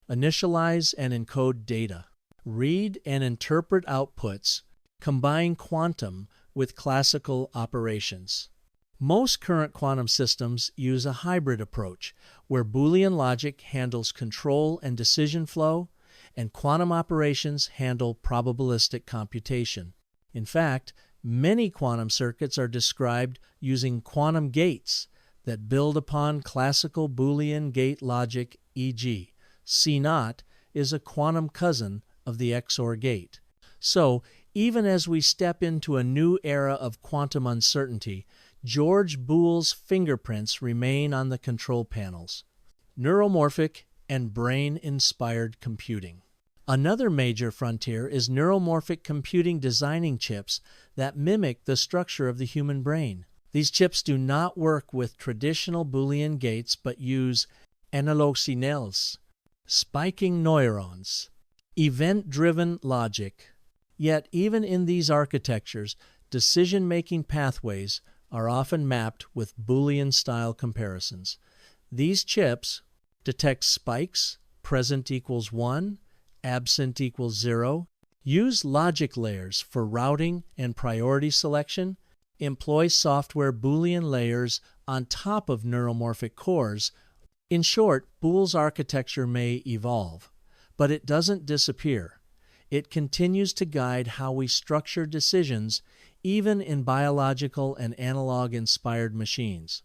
initialize and encode data, read and interpret outputs, combine quantum with classical operations. Most current quantum systems use a hybrid approach, where Boolean logic handles control and decision flow, and quantum operations handle probabilistic computation. In fact, many quantum circuits are described using quantum gates that build upon classical Boolean gate logic, e.g., C0 is a quantum cousin of the XOR gate. So, even as we step into a new era of quantum uncertainty, George Boole's fingerprints remain on the control panels. Neuromorphic and brain-inspired computing. Another major frontier is neuromorphic computing, designing chips that mimic the structure of the human brain. These chips do not work with traditional Boolean gates but use analog signals, spiking neurons, event-driven logic. Yet even in these architectures, decision-making pathways are often mapped with Boolean-style comparisons. These chips detect spikes, present equals 1, absent equals 0, use logic layers for routing and priority selection, employ software Boolean layers on top of neuromorphic cores. In short, Boole's architecture may evolve, but it doesn't disappear. It continues to guide how we structure decisions, even in biological and analog-inspired machines.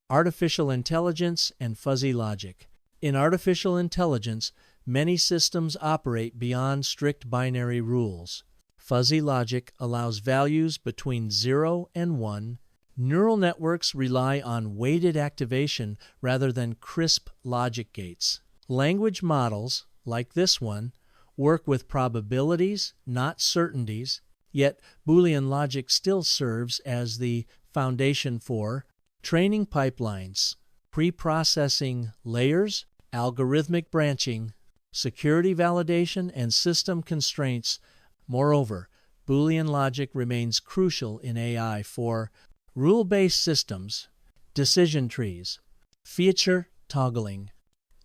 Artificial intelligence and fuzzy logic. In artificial intelligence, many systems operate beyond strict binary rules. Fuzzy logic allows values between 0 and 1. Neural networks rely on weighted activation rather than crisp logic gates. Language models, like this one, work with probabilities, not certainties, yet Boolean logic still serves as the foundation for training pipelines, pre-processing layers, algorithmic branching, security validation, and system constraints. Moreover, Boolean logic remains crucial in AI for rule-based systems, decision trees, feature toggling,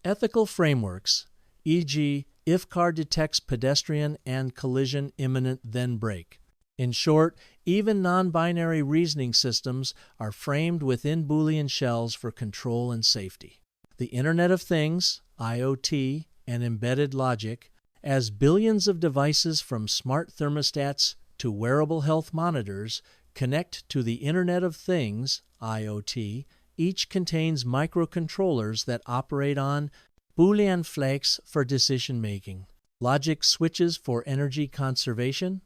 ethical frameworks, e.g., if car detects pedestrian and collision imminent, then brake. In short, even non-binary reasoning systems are framed within Boolean shells for control and safety. The Internet of Things, IoT, and embedded logic, as billions of devices from smart thermostats to wearable health monitors connect to the Internet of Things, IoT. Each contains microcontrollers that operate on Boolean flags for decision-making, logic switches for energy conservation,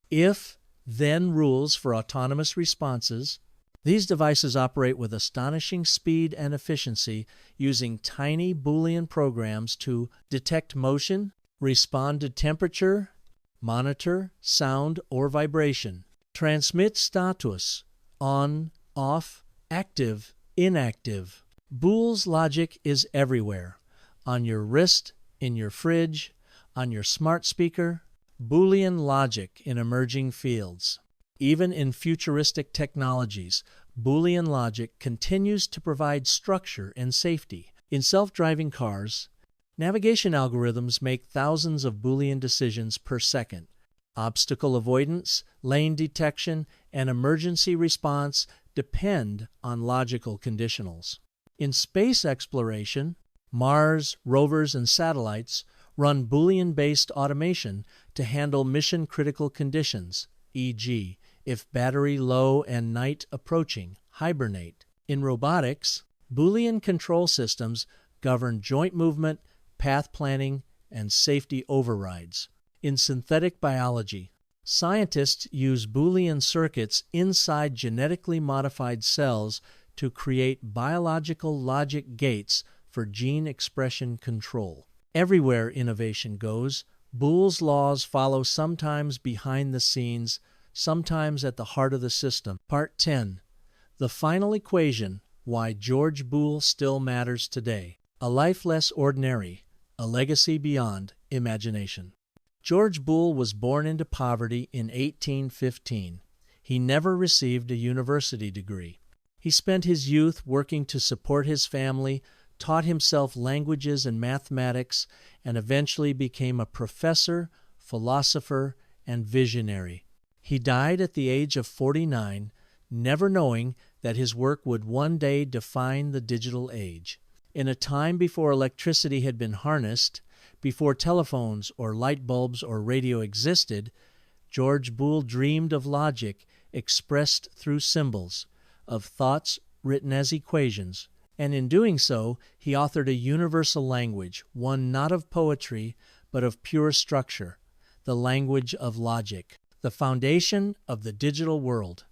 if-then rules for autonomous responses. These devices operate with astonishing speed and efficiency using tiny Boolean programs to detect motion, respond to temperature, monitor sound or vibration, transmit status, on, off, active, inactive. Boole's logic is everywhere. On your wrist, in your fridge, on your smart speaker. Boolean logic in emerging fields. Even in futuristic technologies, Boolean logic continues to provide structure and safety. In self-driving cars, navigation algorithms make thousands of Boolean decisions per second. Obstacle avoidance, lane detection, and emergency response depend on logical conditionals. In space exploration, Mars, rovers, and satellites run Boolean-based automation to handle mission-critical conditions, e.g., if battery low and night approaching, hibernate. In robotics, Boolean control systems govern joint movement, path planning, and safety overrides. In synthetic biology, scientists use Boolean circuits inside genetically modified cells to create biological logic gates for gene expression control. Everywhere innovation goes, Boole's laws follow sometimes behind the scenes, sometimes at the heart of the system. Part 10. The Final Equation, Why George Boole Still Matters Today. A Life Less Ordinary, A Legacy Beyond Imagination. George Boole was born into poverty in 1815. He never received a university degree. He spent his youth working to support his family, taught himself languages and mathematics, and eventually became a professor, philosopher, and visionary. He died at the age of 49, never knowing that his work would one day define the digital age. In a time before electricity had been harnessed, before telephones or light bulbs or radio existed, George Boole dreamed of logic expressed through symbols, of thoughts written as equations, and in doing so, he authored a universal language, one not of poetry, but of pure structure, the language of logic, the foundation of the digital world.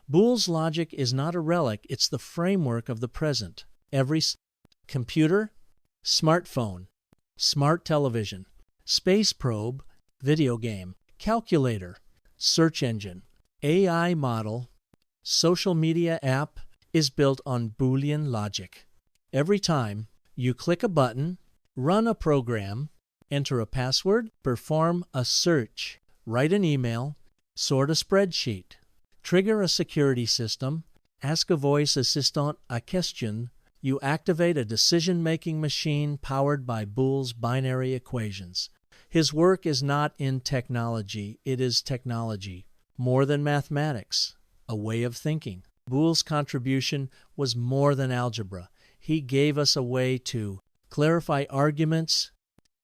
Boole's logic is not a relic, it's the framework of the present. Every computer, smartphone, smart television, space probe, video game, calculator, search engine, AI model, social media app is built on Boolean logic. Every time you click a button, run a program, enter a password, perform a search, write an email, sort a spreadsheet, trigger a security system, ask a voice assistant a question, you activate a decision-making machine powered by Boole's binary equations. His work is not in technology, it is technology, more than mathematics, a way of thinking. Boole's contribution was more than algebra. He gave us a way to clarify arguments,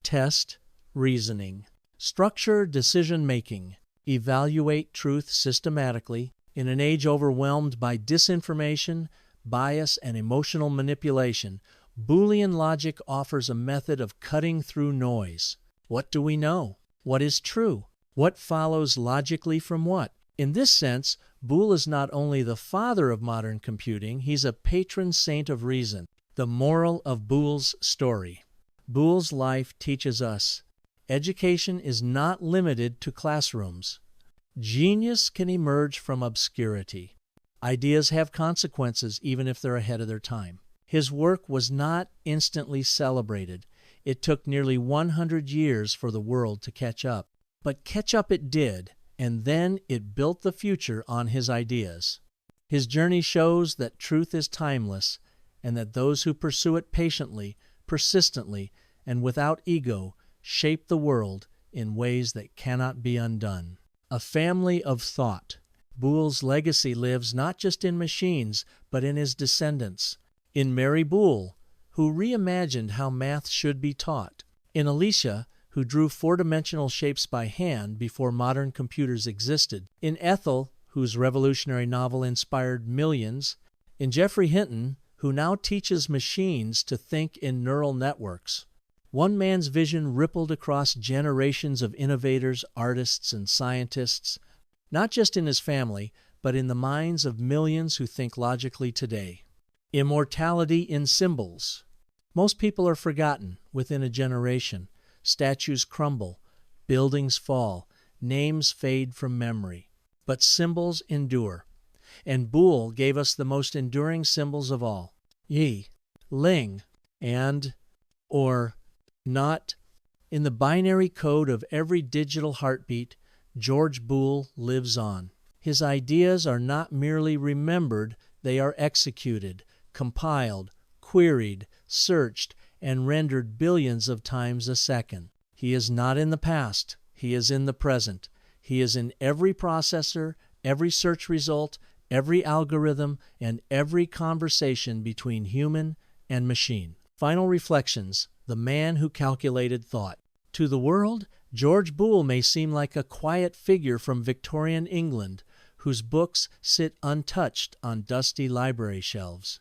test reasoning, structure decision-making, evaluate truth systematically. In an age overwhelmed by disinformation, bias, and emotional manipulation, Boolean logic offers a method of cutting through noise. What do we know? What is true? What follows logically from what? In this sense, Boole is not only the father of modern computing, he's a patron saint of reason. The moral of Boole's story. Boole's life teaches us education is not limited to classrooms. Genius can emerge from obscurity. Ideas have consequences even if they're ahead of their time. His work was not instantly celebrated. It took nearly 100 years for the world to catch up. But catch up it did, and then it built the future on his ideas. His journey shows that truth is timeless, and that those who pursue it patiently, persistently, and without ego shape the world in ways that cannot be undone. A family of thought. Boole's legacy lives not just in machines, but in his descendants. In Mary Boole, who reimagined how math should be taught. In Alicia, who drew four-dimensional shapes by hand before modern computers existed. In Ethel, whose revolutionary novel inspired millions, in Geoffrey Hinton, who now teaches machines to think in neural networks. One man's vision rippled across generations of innovators, artists, and scientists, not just in his family, but in the minds of millions who think logically today. Immortality in symbols. Most people are forgotten within a generation. Statues crumble, buildings fall, names fade from memory. But symbols endure. And Boole gave us the most enduring symbols of all: yi, ling, and, or, not. In the binary code of every digital heartbeat, George Boole lives on. His ideas are not merely remembered, they are executed, compiled, queried, searched, and rendered billions of times a second. He is not in the past, he is in the present. He is in every processor, every search result, every algorithm, and every conversation between human and machine. Final reflections: the man who calculated thought. To the world, George Boole may seem like a quiet figure from Victorian England, whose books sit untouched on dusty library shelves.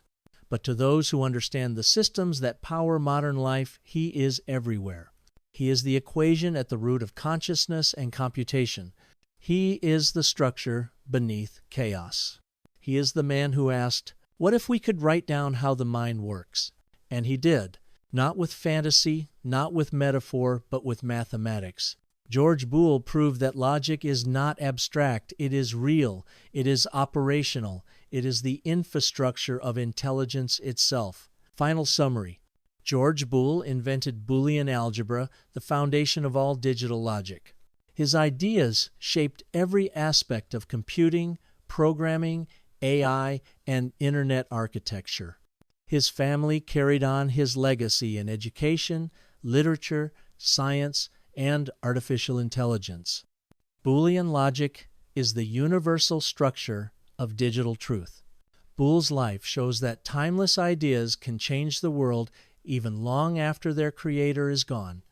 But to those who understand the systems that power modern life, he is everywhere. He is the equation at the root of consciousness and computation. He is the structure beneath chaos. He is the man who asked, "What if we could write down how the mind works?" And he did, not with fantasy, not with metaphor, but with mathematics. George Boole proved that logic is not abstract, it is real, it is operational, it is the infrastructure of intelligence itself. Final summary: George Boole invented Boolean algebra, the foundation of all digital logic. His ideas shaped every aspect of computing, programming, AI, and internet architecture. His family carried on his legacy in education, literature, science, and artificial intelligence. Boolean logic is the universal structure of digital truth. Boole's life shows that timeless ideas can change the world even long after their creator is gone.